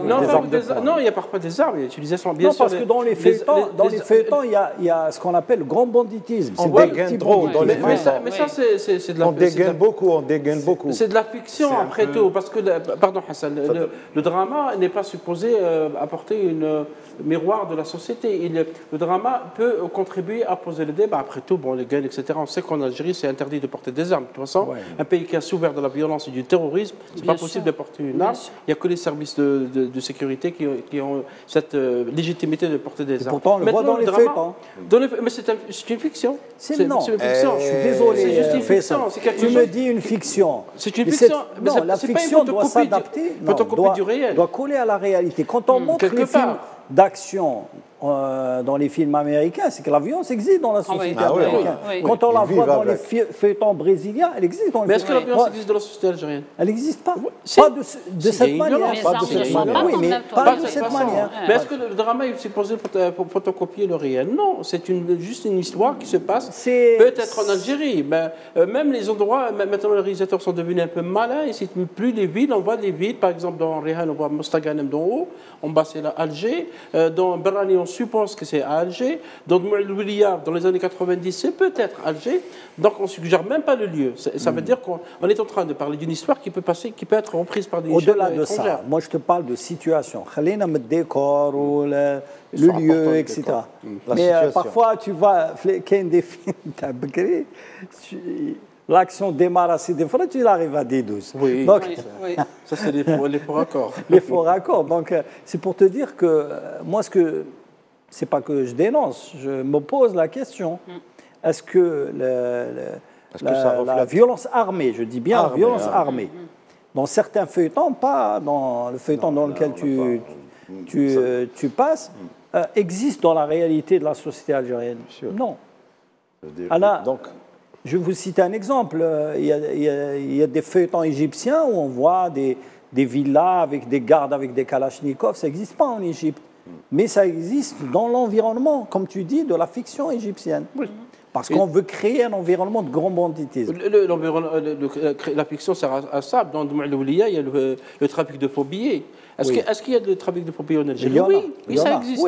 Speaker 6: Non, il n'y a pas des armes, il y a l'utilisation, bien sûr.
Speaker 1: Non, parce que dans les feuilletons, il y a ce qu'on appelle le grand banditisme.
Speaker 14: On dégaine trop dans les feuilletons.
Speaker 6: Mais ça, c'est de la...
Speaker 14: On dégaine beaucoup.
Speaker 6: C'est de la fiction, après tout, parce que, pardon Hassan, le drama n'est pas supposé apporter une miroir de la société. Le drama peut contribuer à poser le débat. Après tout, les guns, etc. On sait qu'en Algérie, c'est interdit de porter des armes. De toute façon, un pays qui a souffert de la violence et du terrorisme, c'est pas possible de porter une arme. Il n'y a que les services de sécurité qui ont cette légitimité de porter des armes.
Speaker 1: Pourtant, on le voit dans les feuilletons.
Speaker 6: Mais c'est une fiction.
Speaker 1: C'est une fiction. Je suis désolé.
Speaker 6: C'est juste une fiction.
Speaker 1: Tu me dis une fiction.
Speaker 6: C'est une fiction.
Speaker 1: Non, la fiction doit s'adapter.
Speaker 6: Doit
Speaker 1: coller à la réalité. Quand on montre les films d'action dans les films américains, c'est que la violence existe dans la société américaine.
Speaker 7: Oui.
Speaker 1: Quand on la voit dans les feuilletons brésiliens, elle existe dans les
Speaker 6: Mais est-ce que la violence existe dans la société algérienne?
Speaker 1: Elle n'existe pas. Pas de cette manière.
Speaker 7: Pas de cette manière.
Speaker 1: Oui, mais pas de cette manière.
Speaker 6: Mais est-ce que le drama est supposé pour photocopier le réel? Non, c'est juste une histoire qui se passe peut-être en Algérie. Mais, même les endroits, maintenant les réalisateurs sont devenus un peu malins, ils ne citent plus les villes, on voit des villes, par exemple dans Réhan, on voit Mostaganem d'en haut, en bas c'est Alger, dans Berrani on suppose que c'est à Alger, dans Mouloulia dans les années 90 c'est peut-être Alger, donc on ne suggère même pas le lieu. Ça veut dire qu'on est en train de parler d'une histoire qui peut être reprise par des chaînes étrangères.
Speaker 1: Au-delà de ça, moi je te parle de situation. Khalina met décor ou le lieu, etc. Mais parfois tu vas, qu'il y a des films, l'action démarre assez des fois, tu arrives à des 12.
Speaker 6: Oui, donc, ça c'est les faux raccords.
Speaker 1: Les faux raccords. Donc c'est pour te dire que moi, c'est pas que je dénonce, je me pose la question. Est-ce que la violence armée, je dis bien violence armée, dans certains feuilletons, pas dans le feuilleton dans lequel tu passes, existe dans la réalité de la société algérienne? Non. Alors, donc, je vais vous citer un exemple. Il y a des feuilletons égyptiens où on voit des villas avec des gardes avec des kalachnikovs. Ça n'existe pas en Égypte. Mais ça existe dans l'environnement, comme tu dis, de la fiction égyptienne. Oui. Parce qu'on veut créer un environnement de grand banditisme.
Speaker 6: La fiction sert à ça. Dans Mouloulia, il y a le trafic de faux billets. Est-ce qu'il y a le trafic de faux billets en Algérie? Oui, ça existe.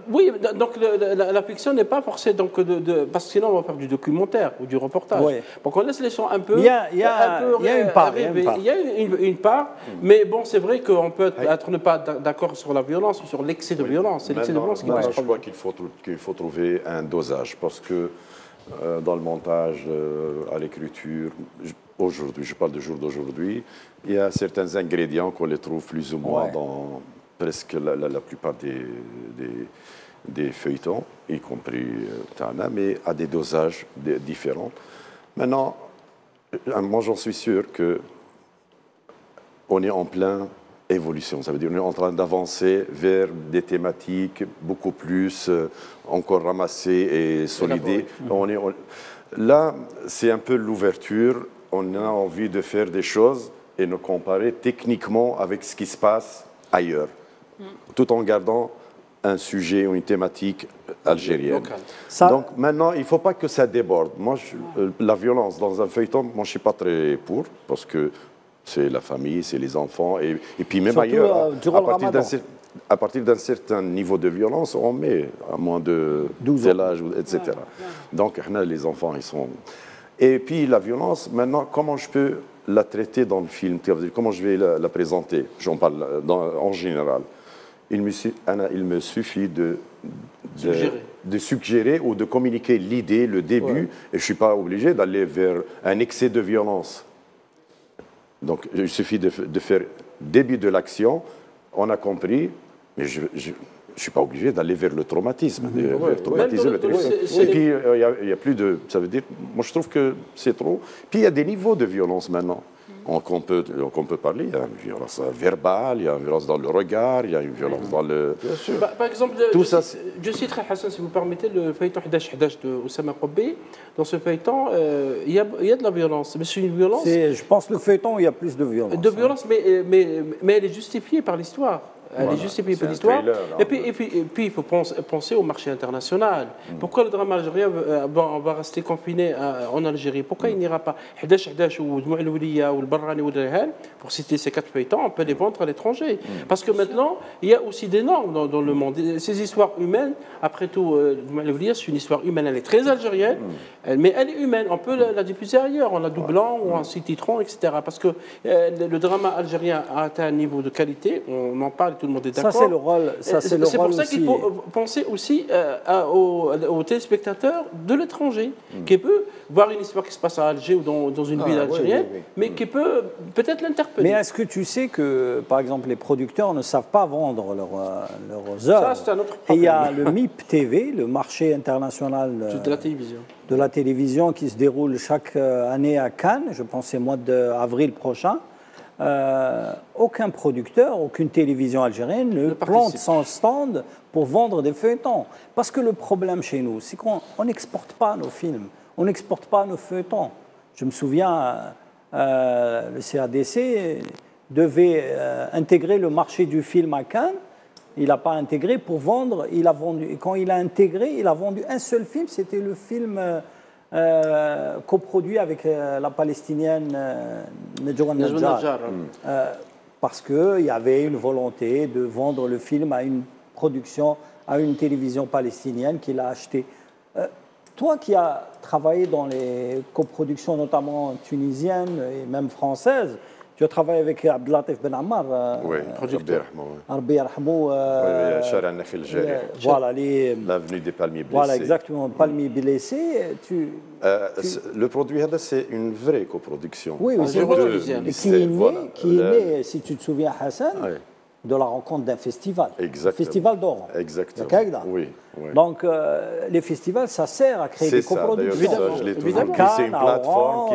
Speaker 6: Oui, donc la fiction n'est pas forcée, donc, parce que sinon on va faire du documentaire ou du reportage. Oui. Donc on laisse les gens un peu. Il y a une part. Il y a une part, mais bon, c'est vrai qu'on peut être ne pas d'accord sur la violence ou sur l'excès de violence. C'est l'excès de violence qui pose problème.
Speaker 5: Je crois qu'il faut trouver un dosage, parce que dans le montage, à l'écriture, aujourd'hui, je parle du jour d'aujourd'hui, il y a certains ingrédients qu'on les trouve plus ou moins dans presque la plupart des feuilletons, y compris Tana, mais à des dosages différents. Maintenant, moi j'en suis sûr qu'on est en pleine évolution. Ça veut dire qu'on est en train d'avancer vers des thématiques beaucoup plus encore ramassées et solidées. Là, c'est un peu l'ouverture. On a envie de faire des choses et nous comparer techniquement avec ce qui se passe ailleurs, tout en gardant un sujet ou une thématique algérienne. Donc maintenant, il ne faut pas que ça déborde. Moi, la violence dans un feuilleton, moi je ne suis pas très pour, parce que c'est la famille, c'est les enfants, et puis même surtout, ailleurs, à partir d'un certain niveau de violence, on met à moins de 12 tel âge, etc. Donc les enfants, ils sont... Et puis la violence, maintenant, comment je peux la traiter dans le film? Comment je vais la présenter? J'en parle en général. Il me suffit de suggérer ou de communiquer l'idée, le début, et je ne suis pas obligé d'aller vers un excès de violence. Donc il suffit de faire début de l'action, on a compris, mais je ne suis pas obligé d'aller vers le traumatisme. Et puis, il n'y a plus de... Ça veut dire, moi, je trouve que c'est trop. Puis, il y a des niveaux de violence maintenant qu'on peut parler. Il y a une violence verbale, il y a une violence dans le regard, il y a une violence dans le...
Speaker 6: Bien sûr. Par exemple, je citerai, Hassan, si vous permettez, le feuilleton 11-11 de Oussama Kobé. Dans ce feuilleton, il y a de la violence. Mais c'est une violence...
Speaker 1: Je pense que le feuilleton, il y a plus de violence.
Speaker 6: De violence, mais elle est justifiée par l'histoire. Elle est justifiée par l'histoire. Et puis, il faut penser au marché international. Pourquoi le drame algérien va rester confiné en Algérie? Pourquoi il n'ira pas 11-11 ou Mouloulia ou le Barrani ou le Réhan, pour citer ces 4 feuilletons, on peut les vendre à l'étranger? Parce que maintenant, il y a aussi des normes dans le monde. Ces histoires humaines, après tout, Mouloulia, c'est une histoire humaine. Elle est très algérienne, mais elle est humaine. On peut la diffuser ailleurs, en la doublant ou en sous-titrant, etc. Parce que le drama algérien a atteint un niveau de qualité, on en parle, tout le monde est d'accord.
Speaker 1: Ça, c'est le rôle.
Speaker 6: C'est pour ça qu'il faut penser aussi aux téléspectateurs de l'étranger, qui peut voir une histoire qui se passe à Alger ou dans une ville algérienne, mais qui peut peut-être l'interpeller.
Speaker 1: Mais est-ce que tu sais que, par exemple, les producteurs ne savent pas vendre leurs œuvres?
Speaker 6: Ça, c'est un autre
Speaker 1: Et
Speaker 6: problème.
Speaker 1: il y a le MIP TV, le marché international de la télévision qui se déroule chaque année à Cannes, je pense que c'est le mois d'avril prochain. aucun producteur, aucune télévision algérienne ne plante son stand pour vendre des feuilletons. Parce que le problème chez nous, c'est qu'on n'exporte pas nos films, on n'exporte pas nos feuilletons. Je me souviens, le CADC devait intégrer le marché du film à Cannes. Il n'a pas intégré pour vendre, il a vendu. Et quand il a intégré, il a vendu un seul film, c'était le film coproduit avec la palestinienne Nedjoun Najjar. Parce qu'il y avait une volonté de vendre le film à une production, à une télévision palestinienne qu'il a acheté. Toi qui as travaillé dans les coproductions, notamment tunisiennes et même françaises, tu as travaillé avec Abdelatif Ben Ammar,
Speaker 5: oui,
Speaker 1: producteur. Rabbi Yarhamou.
Speaker 5: Shara Nakhil Jari.
Speaker 1: Voilà,
Speaker 5: l'avenue des palmiers blessés.
Speaker 1: Voilà, exactement, palmiers blessés.
Speaker 5: Le produit, c'est une vraie coproduction.
Speaker 1: Oui, c'est vrai. Qui est né, si tu te souviens, Hassan, de la rencontre d'un festival.
Speaker 5: Exactement.
Speaker 1: Festival d'Oran.
Speaker 5: Exactement.
Speaker 1: Oui. Donc, les festivals, ça sert à créer des coproductions.
Speaker 5: C'est une plateforme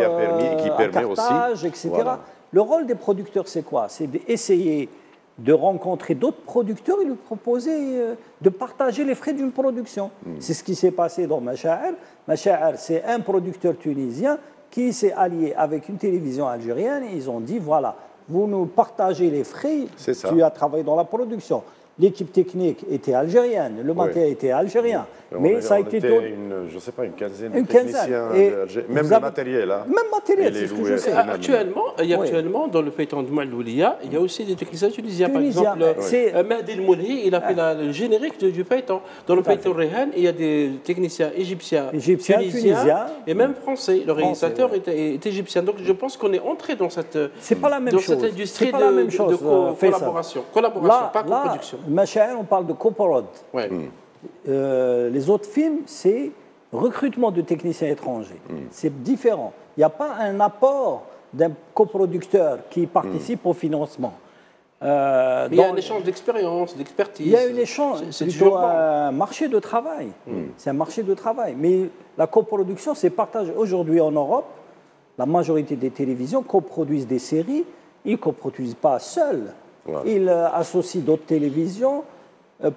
Speaker 5: qui permet aussi.
Speaker 1: Etc. Voilà. Le rôle des producteurs, c'est quoi? C'est d'essayer de rencontrer d'autres producteurs et de proposer de partager les frais d'une production. C'est ce qui s'est passé dans Macha'ar. Macha'ar, c'est un producteur tunisien qui s'est allié avec une télévision algérienne et ils ont dit, voilà, vous nous partagez les frais, tu as travaillé dans la production. L'équipe technique était algérienne, le matériel était algérien. Mais ça a été
Speaker 5: je ne sais pas, une quinzaine de techniciens algériens. Même le matériel. Hein.
Speaker 1: Même matériel, c'est ce que je sais.
Speaker 6: Actuellement, dans le feuilleton de Moualoulia, il y a aussi des techniciens tunisiens. Par exemple, Mahdi El Mouni, il a fait le générique du feuilleton. Dans le feuilleton Rehan, il y a des techniciens égyptiens, tunisiens et même français. Le réalisateur est égyptien. Donc je pense qu'on est entré dans cette industrie de collaboration. Collaboration, pas coproduction.
Speaker 1: Macha'ar, on parle de coprod. Les autres films, c'est recrutement de techniciens étrangers. C'est différent. Il n'y a pas un apport d'un coproducteur qui participe au financement.
Speaker 6: Il y a un échange d'expérience, d'expertise.
Speaker 1: Il y a un échange, c'est plutôt un marché de travail. C'est un marché de travail. Mais la coproduction, c'est partagé. Aujourd'hui, en Europe, la majorité des télévisions coproduisent des séries. Ils ne coproduisent pas seuls. Voilà. Ils associent d'autres télévisions,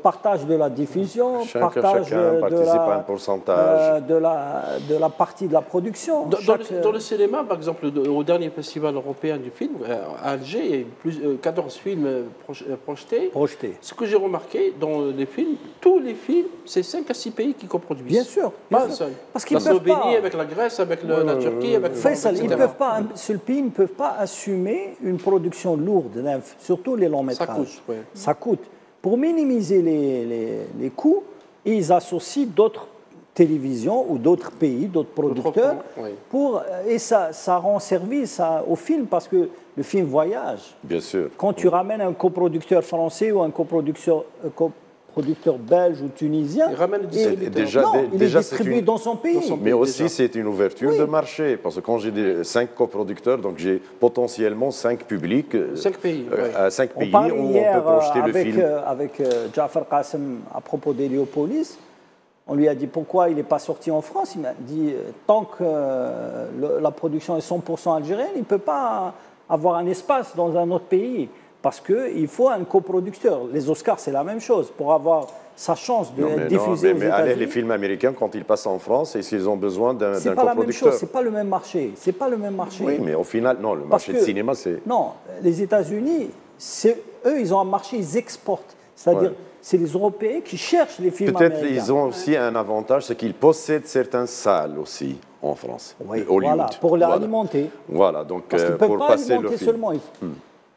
Speaker 1: partagent de la diffusion, partagent
Speaker 5: un pourcentage
Speaker 1: de la partie de la production.
Speaker 6: Dans le cinéma, par exemple, au dernier festival européen du film, à Alger, il y a 14 films projetés. Ce que j'ai remarqué dans les films, tous les films, c'est 5 à 6 pays qui coproduisent.
Speaker 1: Bien sûr.
Speaker 6: Pas un seul.
Speaker 1: Parce qu'ils peuvent pas.
Speaker 6: Avec la Grèce, avec la Turquie, avec
Speaker 1: Faisal, ils peuvent pas. Un seul pays ne peuvent pas assumer une production lourde, surtout les longs métrages. Ça coûte. Pour minimiser les coûts, ils associent d'autres télévisions ou d'autres pays, d'autres producteurs, et ça rend service au film parce que le film voyage.
Speaker 5: Bien sûr.
Speaker 1: Quand tu ramènes un coproducteur français ou un coproducteur belge ou tunisien, il est distribué dans son pays.
Speaker 5: Mais aussi, c'est une ouverture de marché. Parce que quand j'ai 5 coproducteurs, donc j'ai potentiellement 5 publics.
Speaker 6: 5 pays.
Speaker 5: 5 pays où on peut projeter le film.
Speaker 1: Avec Jafar Qassem à propos d'Héliopolis, on lui a dit pourquoi il n'est pas sorti en France. Il m'a dit tant que la production est 100% algérienne, il ne peut pas avoir un espace dans un autre pays. Parce qu'il faut un coproducteur. Les Oscars, c'est la même chose. Pour avoir sa chance de diffuser aux États-Unis.
Speaker 5: Les films américains, quand ils passent en France, et s'ils ont besoin d'un coproducteur.
Speaker 1: C'est pas la même chose. C'est pas le même marché. C'est pas le même marché.
Speaker 5: Oui, mais au final, non. Le marché de cinéma, c'est.
Speaker 1: Non, les États-Unis, eux, ils ont un marché, ils exportent. C'est-à-dire, c'est les Européens qui cherchent les films américains.
Speaker 5: Peut-être ils ont aussi un avantage, c'est qu'ils possèdent certaines salles aussi en France.
Speaker 1: Oui, voilà, pour l'alimenter.
Speaker 5: Voilà, donc
Speaker 1: parce qu'ils ne peuvent pas alimenter seulement.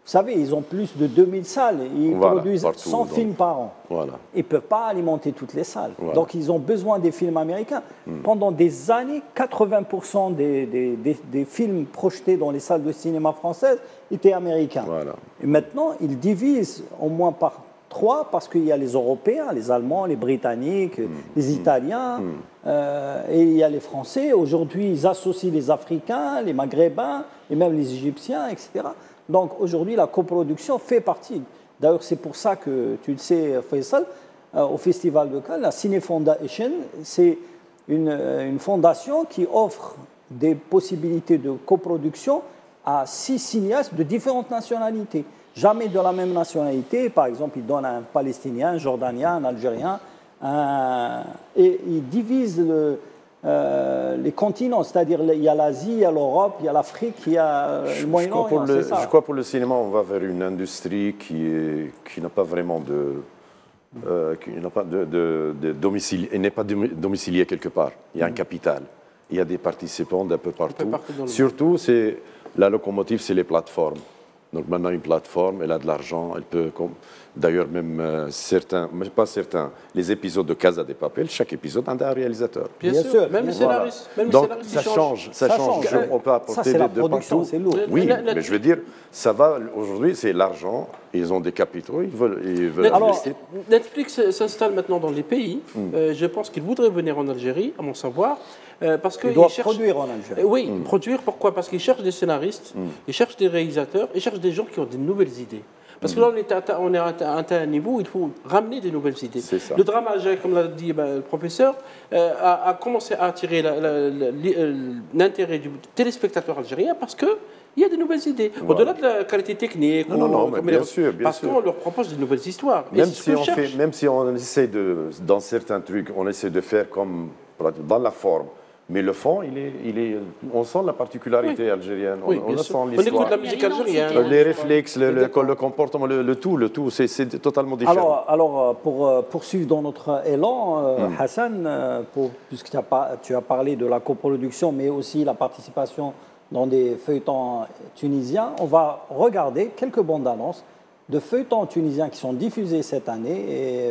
Speaker 1: Vous savez, ils ont plus de 2000 salles. Ils produisent 100 films par an.
Speaker 5: Voilà.
Speaker 1: Ils ne peuvent pas alimenter toutes les salles. Voilà. Donc, ils ont besoin des films américains. Pendant des années, 80% des films projetés dans les salles de cinéma françaises étaient américains.
Speaker 5: Voilà.
Speaker 1: Et maintenant, ils divisent au moins par 3 parce qu'il y a les Européens, les Allemands, les Britanniques, les Italiens, et il y a les Français. Aujourd'hui, ils associent les Africains, les Maghrébins, et même les Égyptiens, etc. Donc aujourd'hui, la coproduction fait partie. D'ailleurs, c'est pour ça que, tu le sais, Faisal, au Festival de Cannes, la Cine Foundation, c'est une fondation qui offre des possibilités de coproduction à 6 cinéastes de différentes nationalités. Jamais de la même nationalité. Par exemple, il donne un Palestinien, un Jordanien, un Algérien. Et il divise les continents, c'est-à-dire il y a l'Asie, il y a l'Europe, il y a l'Afrique, il y a le Moyen-Orient.
Speaker 5: Je crois pour le cinéma, on va vers une industrie qui n'a pas vraiment qui n'a pas de domicile, et n'est pas domiciliée quelque part. Il y a un capital, il y a des participants d'un peu partout. Surtout, c'est la locomotive, c'est les plateformes. Donc maintenant, une plateforme, elle a de l'argent, elle peut... D'ailleurs, même certains, mais pas certains, les épisodes de Casa de Papel, chaque épisode a un réalisateur.
Speaker 6: Bien sûr, même les scénaristes.
Speaker 5: Donc ça change. On peut apporter de partout. Oui, mais je veux dire, ça va, aujourd'hui, c'est l'argent, ils ont des capitaux, ils veulent investir.
Speaker 6: Netflix s'installe maintenant dans les pays. Je pense qu'ils voudraient venir en Algérie, à mon savoir. Parce qu'ils
Speaker 1: doivent produire en Algérie.
Speaker 6: Oui, produire, pourquoi? Parce qu'ils cherchent des scénaristes, ils cherchent des réalisateurs, ils cherchent des gens qui ont de nouvelles idées. Parce que là, on est à un niveau où il faut ramener des nouvelles idées. Le drama algérien, comme l'a dit le professeur, a commencé à attirer l'intérêt du téléspectateur algérien parce qu'il y a des nouvelles idées. Voilà. Au-delà de la qualité technique,
Speaker 5: bien sûr,
Speaker 6: parce qu'on leur propose de nouvelles histoires.
Speaker 5: Même si on essaie dans certains trucs, on essaie de faire comme dans la forme. Mais le fond, on sent la particularité algérienne, on sent l'histoire.
Speaker 6: On écoute la musique algérienne.
Speaker 5: Les réflexes, le comportement, le tout, c'est totalement différent.
Speaker 1: Alors pour poursuivre dans notre élan, Hassan, puisque tu as parlé de la coproduction, mais aussi la participation dans des feuilletons tunisiens, on va regarder quelques bandes annonces de feuilletons tunisiens qui sont diffusés cette année et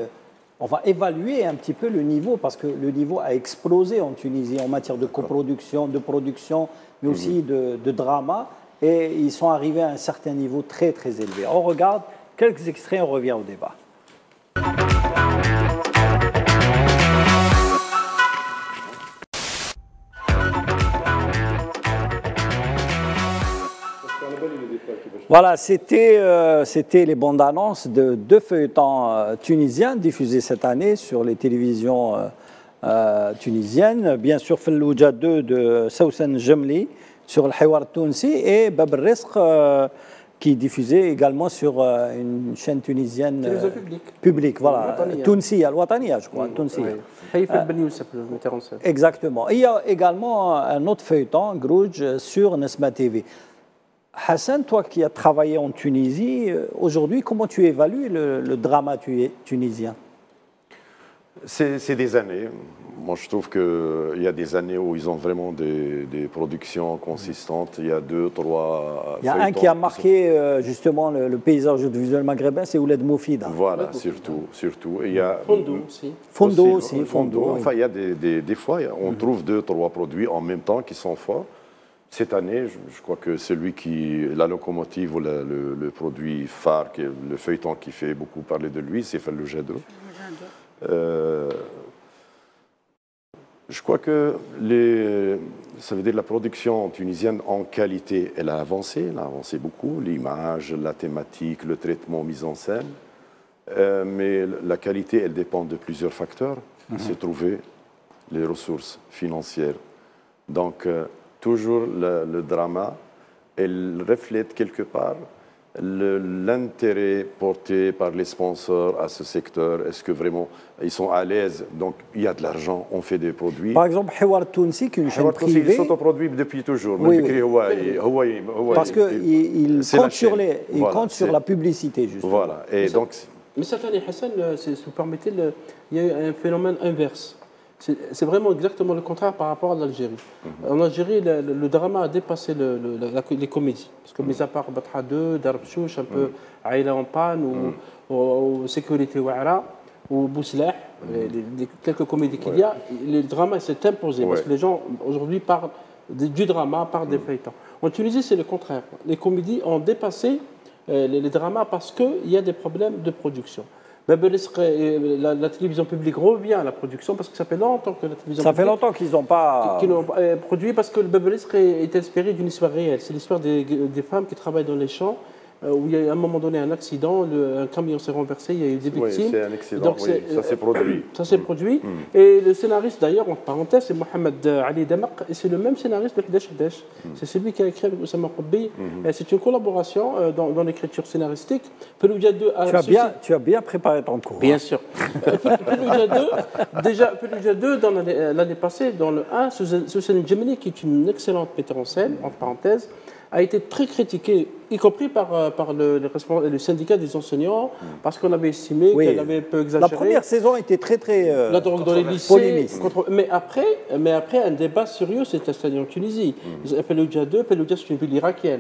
Speaker 1: on va évaluer un petit peu le niveau, parce que le niveau a explosé en Tunisie en matière de coproduction, de production, mais aussi de drama. Et ils sont arrivés à un certain niveau très, très élevé. On regarde quelques extraits, on revient au débat. Voilà, c'était les bandes annonces de 2 feuilletons tunisiens diffusés cette année sur les télévisions tunisiennes. Bien sûr, Fellouja 2 de Sousan Jemli sur le Hawar Tounsi et Bab el-Rizq qui est diffusé également sur une chaîne tunisienne publique. Voilà, Tounsi, Al-Wataniya, je crois. Tounsi. Exactement. Et il y a également un autre feuilleton, Grouj, sur Nesma TV. Hassan, toi qui as travaillé en Tunisie, aujourd'hui, comment tu évalues le drama tunisien?
Speaker 5: C'est des années. Moi, je trouve qu'il y a des années où ils ont vraiment des productions consistantes. Il y a 2, 3...
Speaker 1: Il y a un qui a marqué justement le paysage audiovisuel maghrébin, c'est Ouled Moufida.
Speaker 5: Voilà, surtout. Et il y a
Speaker 1: Fondo aussi.
Speaker 5: Enfin, il y a des fois, on trouve 2, 3 produits en même temps qui sont forts. Cette année, je crois que celui la locomotive ou le produit phare, le feuilleton qui fait beaucoup parler de lui, c'est Fellouja 2. Je crois que ça veut dire la production tunisienne en qualité, elle a avancé beaucoup, l'image, la thématique, le traitement, mise en scène, mais la qualité, elle dépend de plusieurs facteurs. C'est trouver les ressources financières. Donc, toujours le drama, elle reflète quelque part l'intérêt porté par les sponsors à ce secteur. Est-ce que vraiment ils sont à l'aise? Donc il y a de l'argent, on fait des produits.
Speaker 1: Par exemple, Hawar Tounsi, qui est une chaîne privée.
Speaker 5: Ils s'autoproduisent depuis toujours.
Speaker 1: Oui. Parce qu'ils comptent sur la publicité, justement.
Speaker 5: Voilà. Et donc,
Speaker 6: mais cette année, Hassan, si vous permettez, il y a eu un phénomène inverse. C'est vraiment exactement le contraire par rapport à l'Algérie. En Algérie, le drama a dépassé les comédies. Parce que, mis à part Batha 2, Darbchouch, un peu Aïla en panne, ou Sécurité Ouara, ou Bouslah, quelques comédies qu'il y a, le drama s'est imposé. Parce que les gens, aujourd'hui, parlent du drama, parlent des feuilletons. En Tunisie, c'est le contraire. Les comédies ont dépassé les dramas parce qu'il y a des problèmes de production. La télévision publique revient à la production parce que ça fait longtemps que la télévision
Speaker 1: publique... Ça fait longtemps qu'ils n'ont pas...
Speaker 6: Qu'ils l'ont produit parce que le Bab el-Rizq est inspiré d'une histoire réelle. C'est l'histoire des femmes qui travaillent dans les champs où il y a à un moment donné un accident, un camion s'est renversé, il y a eu des victimes.
Speaker 5: Oui, c'est un accident, donc, oui, ça s'est produit.
Speaker 6: Ça s'est produit. Et le scénariste d'ailleurs, entre parenthèses, c'est Mohamed Ali Damaq, et c'est le même scénariste de Hdash Hdash. C'est celui qui a écrit avec Oussama Qobbi. C'est une collaboration dans l'écriture scénaristique. Peloudia 2
Speaker 1: tu as bien préparé ton cours.
Speaker 6: Bien sûr. Peloudia 2, dans l'année passée, dans le 1, Soussane Djemili, qui est une excellente metteur en scène, entre parenthèses, a été très critiqué, y compris par le syndicat des enseignants, parce qu'on avait estimé qu'elle avait un peu exagéré.
Speaker 1: La première saison était très
Speaker 6: la drogue dans les lycées, mais après un débat sérieux s'est installé en Tunisie. Peloudia 2, Peloudia c'est une ville irakienne.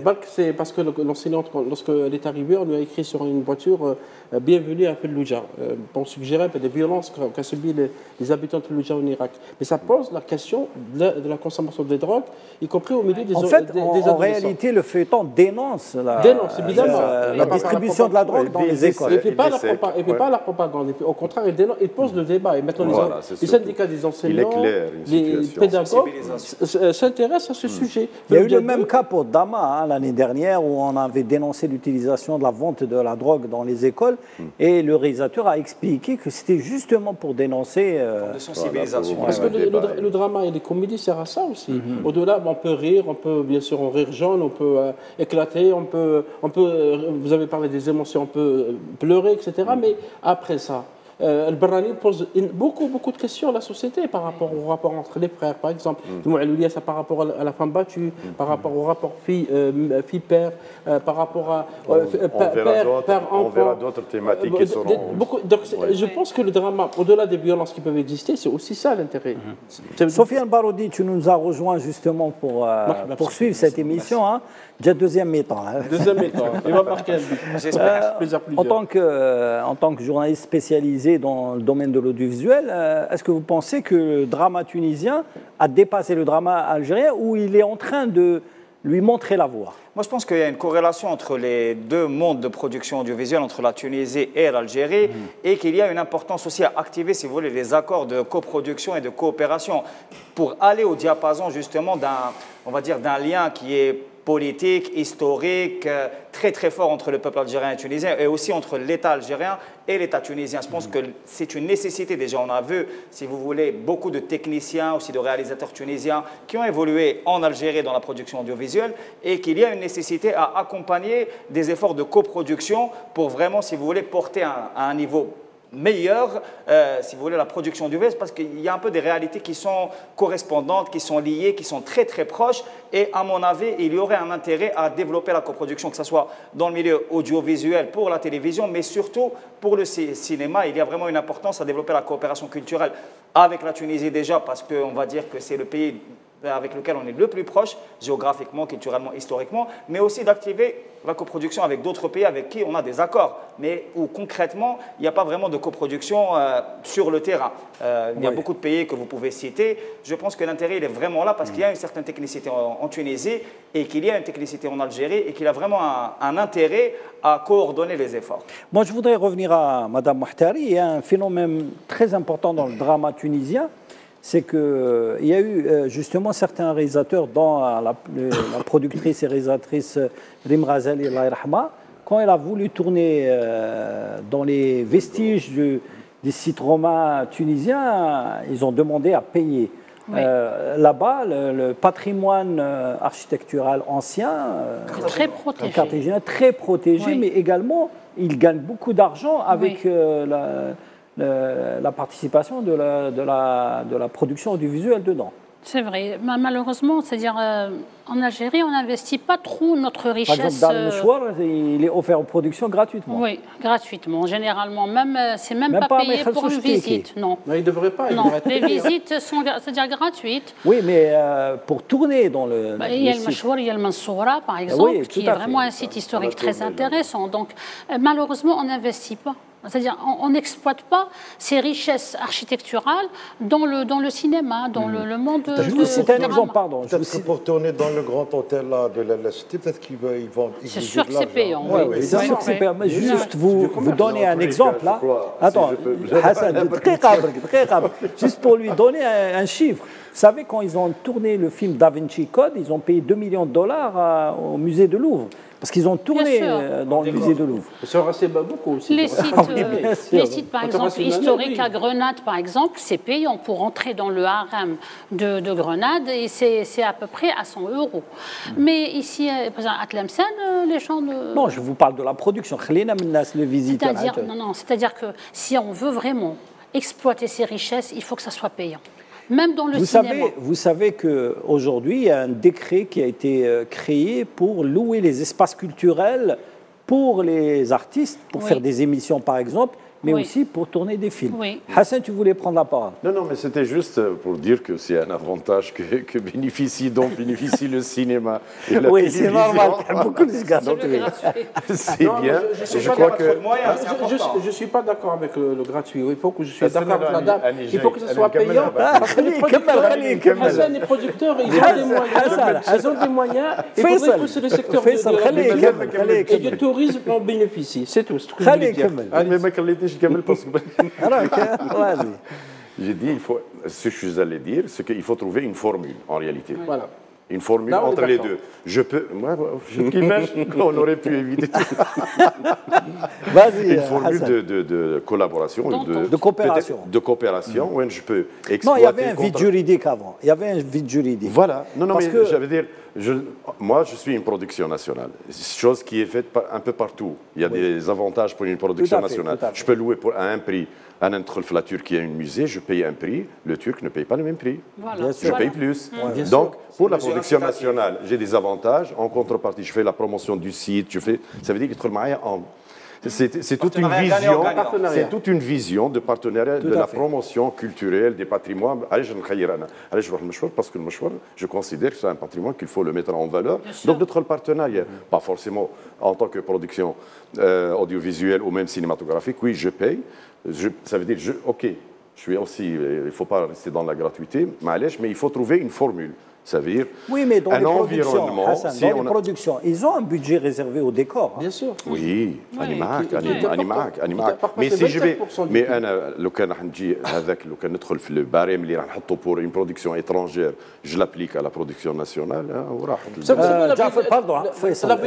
Speaker 6: Balk, c'est parce que l'enseignante, lorsqu'elle est arrivée, on lui a écrit sur une voiture bienvenue à Peloudia, pour suggérer un peu des violences qu'a subi les habitants de Peloudia en Irak. Mais ça pose la question de la consommation des drogues, y compris au milieu des
Speaker 1: En réalité, le feuilleton dénonce la distribution de la drogue dans les écoles.
Speaker 6: Il ne fait pas la propagande. Au contraire, il pose le débat. Et maintenant, les syndicats des enseignants, les pédagogues s'intéressent à ce sujet.
Speaker 1: Il y a eu le même cas pour Dama l'année dernière, où on avait dénoncé l'utilisation de la vente de la drogue dans les écoles. Et le réalisateur a expliqué que c'était justement pour dénoncer...
Speaker 15: de sensibilisation.
Speaker 6: Parce que le drama et les comédies servent à ça aussi. Au-delà, on peut rire, on peut bien sûr rire jaune, on peut éclater, on peut, vous avez parlé des émotions, on peut pleurer, etc. Mais après ça, Al-Barrani pose beaucoup de questions à la société par rapport au rapport entre les frères, par exemple. Ça par rapport à la femme battue, par rapport au rapport fille-père, par rapport à
Speaker 5: père-enfant. On verra d'autres thématiques qui seront...
Speaker 6: Donc, je pense que le drama, au-delà des violences qui peuvent exister, c'est aussi ça l'intérêt.
Speaker 1: Sofiane Baroudi, tu nous as rejoint justement pour poursuivre cette émission. Hein. Déjà deuxième mi-temps.
Speaker 6: Deuxième mi-temps. Il va marquer un but. J'espère.
Speaker 1: En tant que journaliste spécialisé dans le domaine de l'audiovisuel, est-ce que vous pensez que le drama tunisien a dépassé le drama algérien ou il est en train de lui montrer la voie?
Speaker 15: Moi, je pense qu'il y a une corrélation entre les deux mondes de production audiovisuelle, entre la Tunisie et l'Algérie, et qu'il y a une importance aussi à activer, si vous voulez, les accords de coproduction et de coopération pour aller au diapason justement d'un lien qui est politique, historique, très très fort entre le peuple algérien et tunisien et aussi entre l'État algérien et l'État tunisien. Je pense que c'est une nécessité déjà. On a vu, si vous voulez, beaucoup de techniciens, aussi de réalisateurs tunisiens qui ont évolué en Algérie dans la production audiovisuelle et qu'il y a une nécessité à accompagner des efforts de coproduction pour vraiment, si vous voulez, porter à un niveau meilleur, si vous voulez, la production du VS, parce qu'il y a un peu des réalités qui sont correspondantes, qui sont liées, qui sont très très proches, et à mon avis, il y aurait un intérêt à développer la coproduction, que ce soit dans le milieu audiovisuel pour la télévision, mais surtout pour le cinéma. Il y a vraiment une importance à développer la coopération culturelle avec la Tunisie déjà, parce qu'on va dire que c'est le pays avec lequel on est le plus proche, géographiquement, culturellement, historiquement, mais aussi d'activer la coproduction avec d'autres pays avec qui on a des accords, mais où concrètement, il n'y a pas vraiment de coproduction sur le terrain. Il y a beaucoup de pays que vous pouvez citer. Je pense que l'intérêt, il est vraiment là parce qu'il y a une certaine technicité en Tunisie et qu'il y a une technicité en Algérie et qu'il a vraiment un intérêt à coordonner les efforts.
Speaker 1: Moi, je voudrais revenir à Mme Mouhtari. Il y a un phénomène très important dans le drama tunisien, c'est qu'il y a eu justement certains réalisateurs, dont la productrice et réalisatrice Rim Ghazali, quand elle a voulu tourner dans les vestiges des sites romains tunisiens, ils ont demandé à payer. Oui. Là-bas, le patrimoine architectural ancien, très protégé, oui. Mais également, ils gagnent beaucoup d'argent avec oui. La participation de la production audiovisuelle dedans.
Speaker 7: C'est vrai. Malheureusement, c'est-à-dire en Algérie, on n'investit pas trop notre richesse.
Speaker 1: Par exemple, dans le Mouchoir, il est offert aux productions gratuitement.
Speaker 7: Oui, gratuitement. Généralement, c'est même pas payé pour une visite. Non.
Speaker 6: Mais il ne devrait pas.
Speaker 7: Non, les visites sont c'est-à-dire gratuites.
Speaker 1: Oui, mais pour tourner dans le.
Speaker 7: Il y a le Mouchoir, il y a le Mansoura, par exemple, oui, qui est vraiment un site historique très intéressant. Donc, malheureusement, on n'investit pas. C'est-à-dire, on n'exploite pas ces richesses architecturales dans le cinéma, dans le monde de...
Speaker 1: C'est un exemple, pardon.
Speaker 14: Peut-être que pour tourner dans le grand hôtel là, de la cité, peut-être qu'ils vont...
Speaker 7: C'est sûr que c'est payant.
Speaker 1: Oui, c'est sûr que c'est payant. Mais juste vous donner un exemple, là. Attends, Hassan, très rapide. Juste pour lui donner un chiffre. savez, quand ils ont tourné le film Da Vinci Code, ils ont payé $2 millions au musée de Louvre. Parce qu'ils ont tourné dans le musée de Louvre.
Speaker 6: Ça restait beaucoup aussi.
Speaker 7: Les sites, par exemple, historiques à Grenade, par exemple, c'est payant pour entrer dans le harem de Grenade et c'est à peu près à 100 €. Mais ici, par exemple, à Tlemcen, les gens de...
Speaker 1: Non, je vous parle de la production.
Speaker 7: C'est-à-dire que si on veut vraiment exploiter ces richesses, il faut que ça soit payant. Même dans le cinéma.
Speaker 1: Vous savez qu'aujourd'hui, il y a un décret qui a été créé pour louer les espaces culturels pour les artistes, pour faire des émissions par exemple, mais aussi pour tourner des films. Hassan, tu voulais prendre la parole.
Speaker 5: Non, mais c'était juste pour dire que c'est un avantage que bénéficie le cinéma et la télévision.
Speaker 1: C'est normal, il y a beaucoup de gars.
Speaker 5: C'est bien. Je crois que...
Speaker 6: Je ne suis pas d'accord avec le gratuit. Il faut que je sois d'accord avec la dame. Il faut que ce soit payant. Parce que les producteurs, ils ont des moyens. Il faudrait que le secteur du tourisme en bénéficie. C'est tout.
Speaker 5: J'ai dit, ce que je suis allé dire, c'est qu'il faut trouver une formule, en réalité.
Speaker 6: Voilà.
Speaker 5: Une formule entre les deux. On aurait pu éviter tout.
Speaker 1: Vas-y,
Speaker 5: une formule de collaboration,
Speaker 1: de coopération.
Speaker 5: De coopération, où je peux exploiter...
Speaker 1: Non, il y avait un vide juridique avant. Il y avait un vide juridique.
Speaker 5: Voilà. Non, mais je veux dire, moi, je suis une production nationale. Chose qui est faite un peu partout. Il y a des avantages pour une production nationale. Je peux louer à un prix. La Turquie a un musée, je paye un prix, le Turc ne paye pas le même prix.
Speaker 7: Voilà.
Speaker 5: Je paye plus. Donc, pour la production nationale, j'ai des avantages. En contrepartie, je fais la promotion du site. Ça veut dire que c'est toute une vision. C'est toute une vision de partenariat, de la promotion culturelle des patrimoines. Allez, je parce que le mouchoir, je considère que c'est un patrimoine qu'il faut le mettre en valeur. Donc, notre partenariat, pas forcément en tant que production audiovisuelle ou même cinématographique, oui, je paye. Ça veut dire, OK, je suis aussi, il ne faut pas rester dans la gratuité, mais il faut trouver une formule. Ça veut dire
Speaker 1: mais dans
Speaker 5: un environnement.
Speaker 1: Hassan, dans les productions, ils ont un budget réservé au décor.
Speaker 6: Bien sûr.
Speaker 5: Oui, Animac. Mais si je vais, mais لو كان راح نجي هذاك لو كان ندخل في الباريم اللي راح نحطه pour une production étrangère, je l'applique à la production nationale.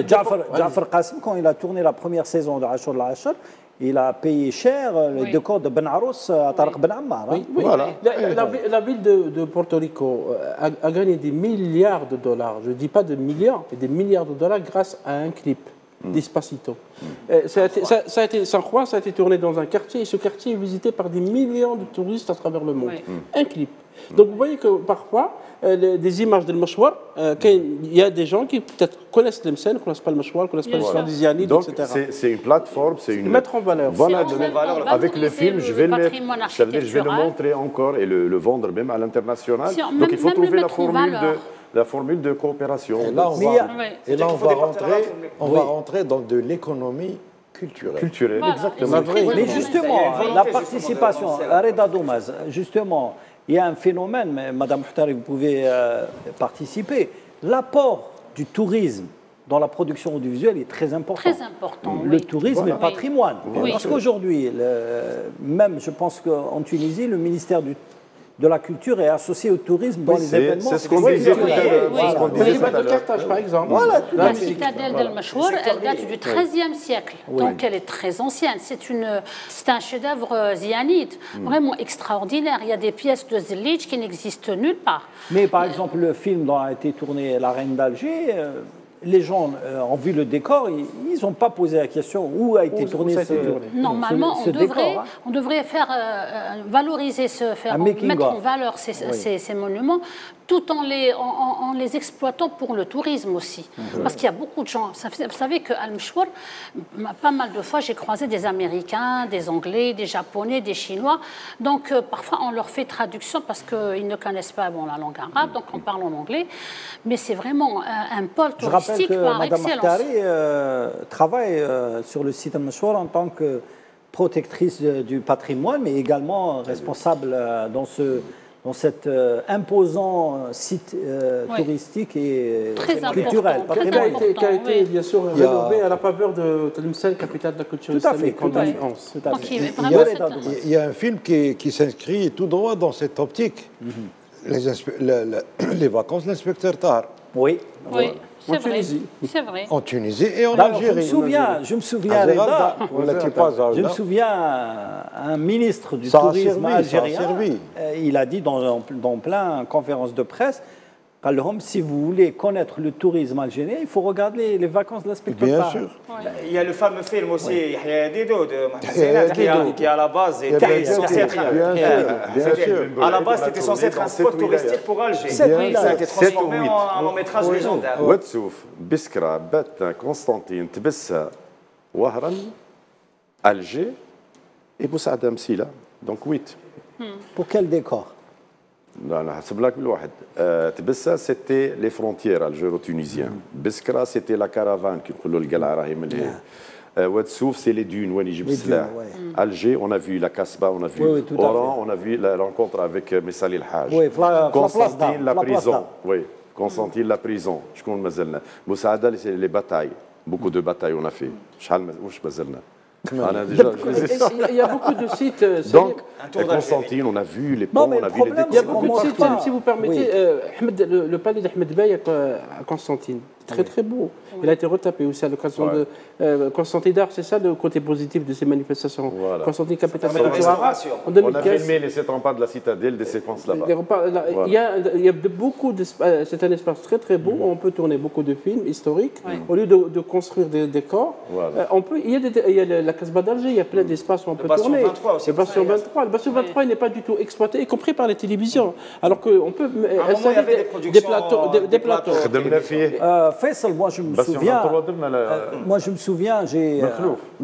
Speaker 1: Jafar Qassim, quand il a tourné la première saison de Ashur al-Ashar, il a payé cher le décor de Ben Arous à Tariq Ben Ammar.
Speaker 6: Voilà. La ville de Porto Rico a gagné des milliards de dollars. Je ne dis pas de millions, mais des milliards de dollars grâce à un clip d'Espacito. Ça a été tourné dans un quartier et ce quartier est visité par des millions de touristes à travers le monde. Un clip. Donc vous voyez que parfois, des images de Mouchouar, il y a des gens qui peut-être connaissent Tlemcen, ne connaissent pas le Mouchouar, ne connaissent pas l'histoire des Zianides,
Speaker 5: donc,
Speaker 6: etc.
Speaker 5: C'est une plateforme, c'est une...
Speaker 6: Mettre en valeur.
Speaker 5: Voilà, avec le film, je vais le montrer encore et le vendre même à l'international. Donc il faut trouver la formule de coopération.
Speaker 14: Et là, on va rentrer dans de l'économie culturelle.
Speaker 5: Voilà, exactement.
Speaker 1: Mais justement, la participation, Reda Doumaz, justement, il y a un phénomène, mais Madame Muhtari, vous pouvez participer. L'apport du tourisme dans la production audiovisuelle est très important.
Speaker 7: Très important.
Speaker 1: Le tourisme et le patrimoine. Parce qu'aujourd'hui, même je pense qu'en Tunisie, le ministère de la culture est associé au tourisme dans les événements.
Speaker 5: C'est ce qu'on disait tout à l'heure.
Speaker 6: Le Carthage, par exemple.
Speaker 7: La citadelle d'El Machhour, elle date du XIIIe siècle. Donc elle est très ancienne. C'est un chef-d'œuvre zianide, vraiment extraordinaire. Il y a des pièces de Zilij qui n'existent nulle part.
Speaker 1: Mais par exemple, le film dont a été tourné La Reine d'Alger, les gens ont vu le décor, ils n'ont pas posé la question où a été tourné ce décor.
Speaker 7: Normalement, on devrait faire valoriser, mettre en valeur ces monuments, tout en les exploitant pour le tourisme aussi. Parce qu'il y a beaucoup de gens. Vous savez qu'Al Mouchouar, pas mal de fois, j'ai croisé des Américains, des Anglais, des Japonais, des Chinois. Donc, parfois, on leur fait traduction parce qu'ils ne connaissent pas la langue arabe, donc on parle en anglais. Mais c'est vraiment un pôle touristique.
Speaker 1: Je rappelle que Mme Makhtari travaille sur le site Al Mouchouar en tant que protectrice du patrimoine, mais également responsable dans cet imposant site touristique et culturel.
Speaker 6: Qui a été bien sûr rénové à la faveur de Tlemcen, capitale de la culture islamique en 2011.
Speaker 14: Il y a un film qui s'inscrit tout droit dans cette optique. Les vacances de l'inspecteur Tar.
Speaker 1: Oui.
Speaker 7: Oui, c'est vrai. C'est vrai.
Speaker 14: En Tunisie et en Algérie.
Speaker 1: Je me souviens, un ministre du tourisme algérien, il a dit dans plein conférence de presse, si vous voulez connaître le tourisme algérien, il faut regarder les vacances de l'inspecteur Tar.
Speaker 15: Bien sûr. Il y a le fameux film aussi, Yahya Dido, de Mohamed qui à la base était censé être à la base c'était censé être un spot touristique pour Alger. Ça a été transformé en long métrage légendaire.
Speaker 5: وتشوف بسكرة باتنا قسطنطين تبسة وهران Alger et بوسعادة مسيلة donc 8.
Speaker 1: Pour quel décor?
Speaker 5: لا لا حسب لك بالواحد تبسة c'était les frontières algéro-tunisiennes. بسكرة c'était la caravane qui نقولوا القلعة راهي من هي. Ouadsouf c'est les dunes وين يجيب السلاح. Alger on a vu la Casbah, on a vu Oran, on a vu la rencontre avec Messali El-Haj. Constantine la prison. Oui, Constantine la prison. شكون مازلنا. مساعدة les batailles. Beaucoup de batailles on a fait. شحال واش مازلنا.
Speaker 6: Il y a beaucoup de sites.
Speaker 5: Donc, Constantine, on a vu les ponts, on a vu les décors.
Speaker 6: Il y a beaucoup de sites, si vous permettez. Le palais d'Ahmed Bey à Constantine, très très beau. Il a été retapé aussi à l'occasion de Constantine d'Art, c'est ça le côté positif de ces manifestations.
Speaker 5: Voilà.
Speaker 6: Constantine, capitale de la culture arabe. En 2015,
Speaker 5: on a filmé les 7 remparts de la citadelle, des séquences là-bas.
Speaker 6: Il y a beaucoup d'espace, c'est un espace très très beau, on peut tourner beaucoup de films historiques. Au lieu de construire des décors, on peut, il y a la Casbah d'Alger, il y a plein d'espaces où on peut tourner. Le Bastion 23, le Bastion 23 il n'est pas du tout exploité, y compris par les télévisions. Alors qu'on peut installer des plateaux.
Speaker 1: Faisal, moi je me souviens,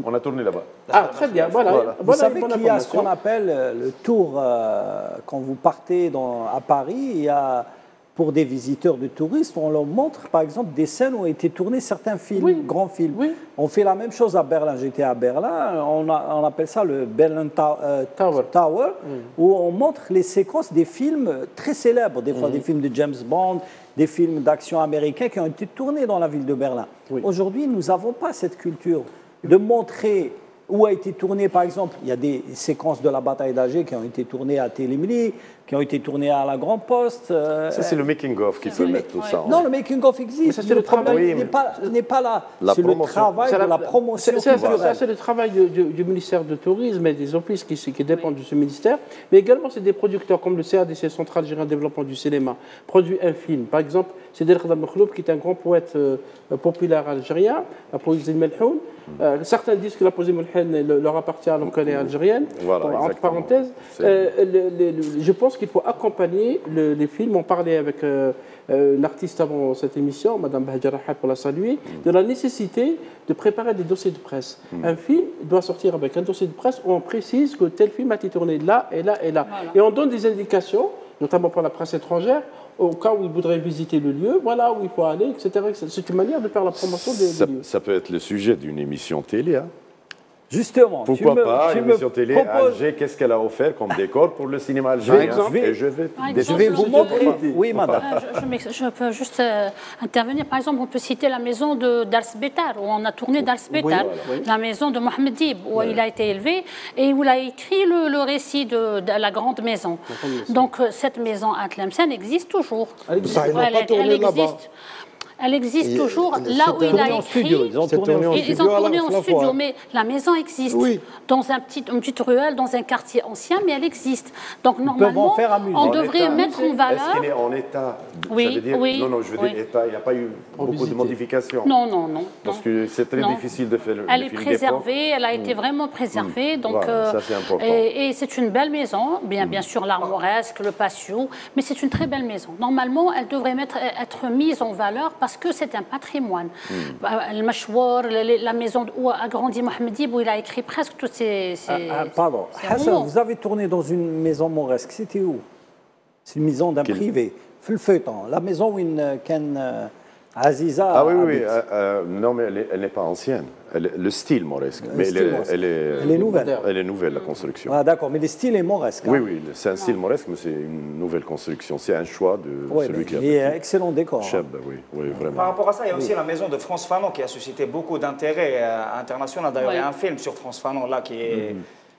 Speaker 5: on a tourné là-bas.
Speaker 6: Ah, très bien, voilà.
Speaker 1: Vous savez qu'il y a ce qu'on appelle le tour, quand vous partez à Paris, il y a, pour des visiteurs de touristes, on leur montre par exemple des scènes où ont été tournés certains films, grands films. Oui. On fait la même chose à Berlin. J'étais à Berlin, on appelle ça le Berlin Tower, où on montre les séquences des films très célèbres, des fois des films de James Bond, des films d'action américains qui ont été tournés dans la ville de Berlin. Aujourd'hui, nous n'avons pas cette culture de montrer où a été tourné, par exemple, il y a des séquences de la bataille d'Alger qui ont été tournées à Télémini, qui ont été tournées à la Grand Poste.
Speaker 5: Ça, c'est le making-of qui peut mettre tout ça.
Speaker 1: Non, le making-of existe. Mais le problème n'est pas là. C'est le travail de la promotion culturelle.
Speaker 6: Ça, c'est le travail du ministère du Tourisme et des offices qui dépendent de ce ministère. Mais également, c'est des producteurs comme le CADC, Centre Algérien de Développement du Cinéma, produit un film. Par exemple, c'est Del Khadam Mkhloub, qui est un grand poète populaire algérien, la poésie Melhoun. Certains disent que la poésie Melhoun leur appartient à l'Oncalée algérienne.
Speaker 5: Voilà,
Speaker 6: entre parenthèses. Je pense qu'il faut accompagner les films. On parlait avec l'artiste avant cette émission, Mme Bahadja Rahab, pour la saluer, de la nécessité de préparer des dossiers de presse. Un film doit sortir avec un dossier de presse où on précise que tel film a été tourné là et là et là. Voilà. Et on donne des indications, notamment pour la presse étrangère, au cas où ils voudraient visiter le lieu, voilà où il faut aller, etc. C'est une manière de faire la promotion des lieux.
Speaker 5: Ça peut être le sujet d'une émission télé, hein.
Speaker 1: Justement,
Speaker 5: pourquoi pas, émission télé, Alger, qu'est-ce qu'elle a offert comme décor pour le cinéma algérien?
Speaker 1: Je vais vous montrer. Oui, madame.
Speaker 7: Je peux juste intervenir. Par exemple, on peut citer la maison d'Ars Betar, où on a tourné d'Ars Betar, la maison de Mohamed Dib, où il a été élevé et où il a écrit le récit de la grande maison. Donc, cette maison à Tlemcen existe toujours. Elle existe. Elle existe toujours là où il a écrit. Ils ont tourné en studio, mais la maison existe. Dans une petite ruelle, dans un quartier ancien, mais elle existe. Donc normalement, on devrait mettre en valeur.
Speaker 5: Est-ce qu'il est en état?
Speaker 7: Oui, oui.
Speaker 5: Non, je veux dire état, il n'y a pas eu beaucoup de modifications.
Speaker 7: Non.
Speaker 5: Parce que c'est très difficile de faire le film.
Speaker 7: Elle est préservée, elle a été vraiment préservée. Donc,
Speaker 5: ça c'est important.
Speaker 7: Et c'est une belle maison, bien sûr l'armoresque, le patio, mais c'est une très belle maison. Normalement, elle devrait être mise en valeur parce que c'est un patrimoine. Le mâchoire, la maison où a grandi Mohamed Dib, où il a écrit presque toutes ces
Speaker 1: pardon. Hassan, vous avez tourné dans une maison mauresque. C'était où? C'est une maison d'un privé. Le feuilleton. La maison où Aziza.
Speaker 5: Ah oui. Non, mais elle n'est pas ancienne. Le style mauresque. Mais elle est nouvelle. Elle est nouvelle, la construction.
Speaker 1: Ah, d'accord, mais le style est mauresque.
Speaker 5: Oui, c'est un style mauresque, mais c'est une nouvelle construction. C'est un choix de celui qui a.
Speaker 1: Il est excellent décor.
Speaker 5: Oui, vraiment.
Speaker 15: Par rapport à ça, il y a aussi la maison de France Fanon qui a suscité beaucoup d'intérêt international. D'ailleurs, il y a un film sur France Fanon là qui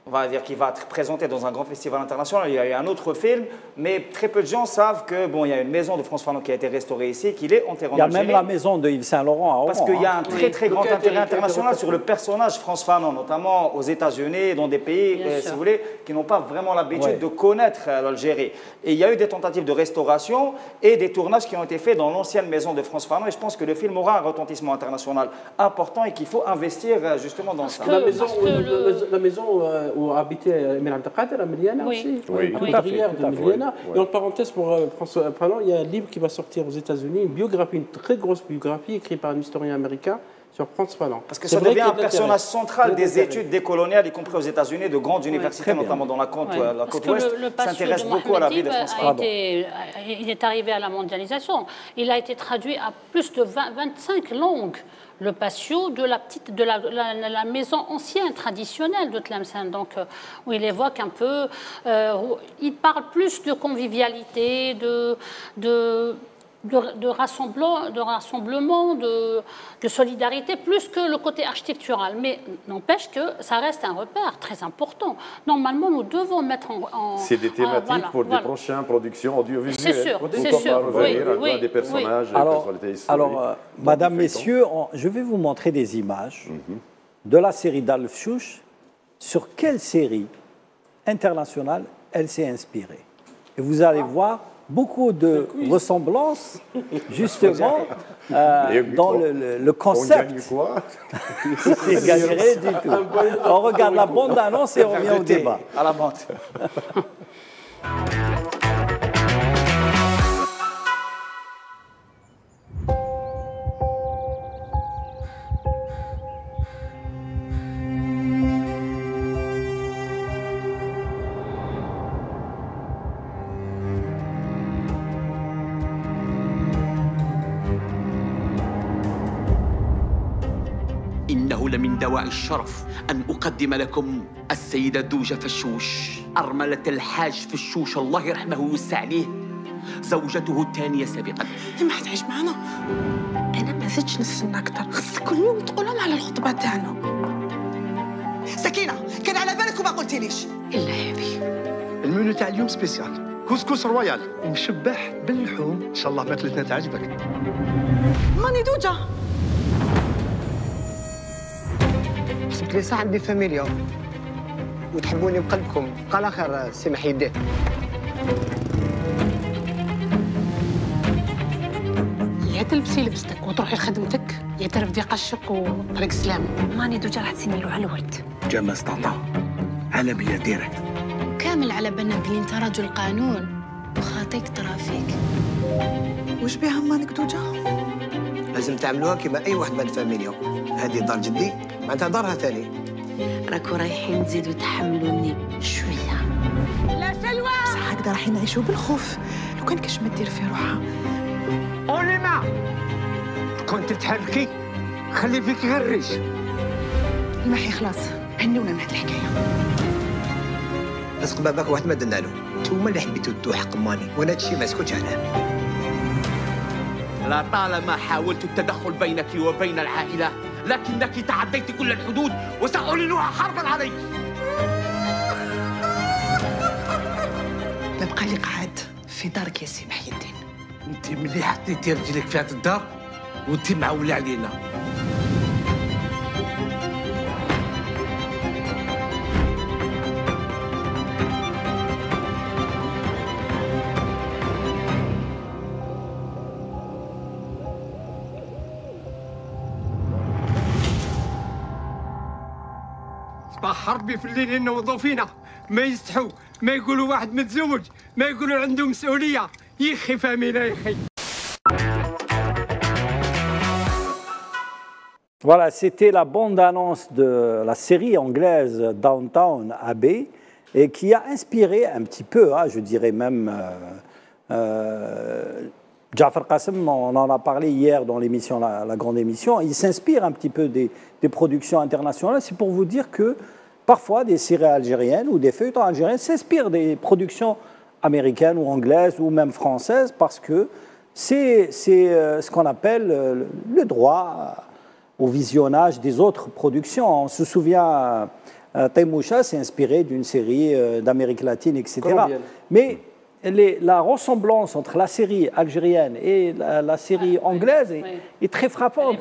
Speaker 15: on va dire, qui va être présenté dans un grand festival international. Il y a eu un autre film, mais très peu de gens savent que bon, il y a une maison de France Fanon qui a été restaurée ici, qu'il est enterré en Algérie.
Speaker 1: Il y a même la maison de Yves Saint-Laurent à Oran.
Speaker 15: Parce qu'il y a un très grand intérêt international sur le personnage France Fanon, notamment aux États-Unis, dans des pays, si vous voulez, qui n'ont pas vraiment l'habitude de connaître l'Algérie. Et il y a eu des tentatives de restauration et des tournages qui ont été faits dans l'ancienne maison de France Fanon. Et je pense que le film aura un retentissement international important et qu'il faut investir justement dans ça.
Speaker 6: La maison où habitait Emir Abdelkader à Miliana aussi.
Speaker 1: Oui,
Speaker 6: tout à fait. De Miliana. Et en parenthèse, pour François Fanon, il y a un livre qui va sortir aux États-Unis, une biographie, une très grosse biographie écrite par un historien américain sur France Fanon.
Speaker 15: Parce que ça devient un personnage central des études décoloniales, y compris aux États-Unis, de grandes universités, notamment dans la côte ouest, s'intéresse beaucoup à la vie de France Fanon.
Speaker 7: Il est arrivé à la mondialisation. Il a été traduit à plus de 25 langues. Le patio de la maison ancienne, traditionnelle de Tlemcen, donc où il évoque un peu, il parle plus de convivialité, de rassemblement, de solidarité, plus que le côté architectural. Mais n'empêche que ça reste un repère très important. Normalement, nous devons mettre en...
Speaker 5: C'est des thématiques pour des prochaines productions audiovisuelles.
Speaker 7: C'est sûr, c'est sûr.
Speaker 5: Oui, des personnages,
Speaker 1: alors Madame, Messieurs, je vais vous montrer des images de la série d'Alf Chouch. Sur quelle série internationale elle s'est inspirée. Et vous allez voir beaucoup de ressemblances, justement, dans le concept.
Speaker 5: On gagne quoi?
Speaker 1: Il gagne rien du tout. On regarde la bande-annonce et on revient au débat.
Speaker 15: À la bande.
Speaker 16: إنه لمن دواعي الشرف أن أقدم لكم السيدة دوجة فشوش أرملة الحاج فشوش الله يرحمه ويوسع عليه، زوجته الثانية سابقا.
Speaker 9: ما حتعيش معنا؟ أنا ما زدتش نستنى أكثر، خصك كل يوم تقولهم على الخطبة تاعنا. سكينة، كان على بالك وما قلتيليش. إلا هذه.
Speaker 3: المنيو تاع اليوم سبيسيال، كوسكوس رويال ومشبح باللحوم، إن شاء الله ماكلتنا تعجبك.
Speaker 9: ماني دوجة.
Speaker 11: حسبت لي ساعة عندي فاميليا وتحبوني بقلبكم، قال آخر سي محي يديه.
Speaker 9: يا تلبسي لبستك وتروحي لخدمتك، يا ترفدي قشك وطريق السلام. ماني دوجة راح تسيني على الورد.
Speaker 16: جامعة استعطاء عالمية ديركت.
Speaker 17: كامل على بالنا بلي انت رجل قانون وخاطيك ترافيك.
Speaker 9: وش بيها مانك دوجة؟
Speaker 11: لازم تعملوها كما أي واحد من الفاميليا. هذه دار جدي معناتها دارها ثاني.
Speaker 17: راكو رايحين تزيدوا تحملوني شوية.
Speaker 9: لا سلوى. بصح هكذا راح نعيشوا بالخوف. لو كان كاش ما دير في روحها.
Speaker 11: قولي ما كنت تحركي خلي فيك غير الريش.
Speaker 9: المحي خلاص هنونا من هاد الحكاية.
Speaker 11: رزق باباك واحد ما درنا له، نتوما اللي حبيتوا تدوا حق ماني وانا هادشي ما سكتش عليه.
Speaker 16: لطالما حاولت التدخل بينك وبين العائلة، لكنك تعديت كل الحدود وسأعلنها حربا عليك.
Speaker 9: نبقى لي قاعد في دارك يا سي محي الدين.
Speaker 16: انت ملي حطيتي رجلك في هذه الدار وانت معولة علينا.
Speaker 11: حربي في الليل ينوضوا فينا، ما يستحوا، ما يقولوا واحد متزوج، ما يقولوا عنده مسؤولية، يخي فامينا يخي.
Speaker 1: Voilà, c'était la bande-annonce de la série anglaise Downton Abbey et qui a inspiré un petit peu, je dirais même, Jafar Qassem, on en a parlé hier dans l'émission, la grande émission, il s'inspire un petit peu des productions internationales. C'est pour vous dire que parfois des séries algériennes ou des feuilletons algériens s'inspirent des productions américaines ou anglaises ou même françaises parce que c'est ce qu'on appelle le droit au visionnage des autres productions. On se souvient Taïmoucha s'est inspiré d'une série d'Amérique latine, etc.
Speaker 6: Colombienne.
Speaker 1: Mais la ressemblance entre la série algérienne et la série anglaise est très frappante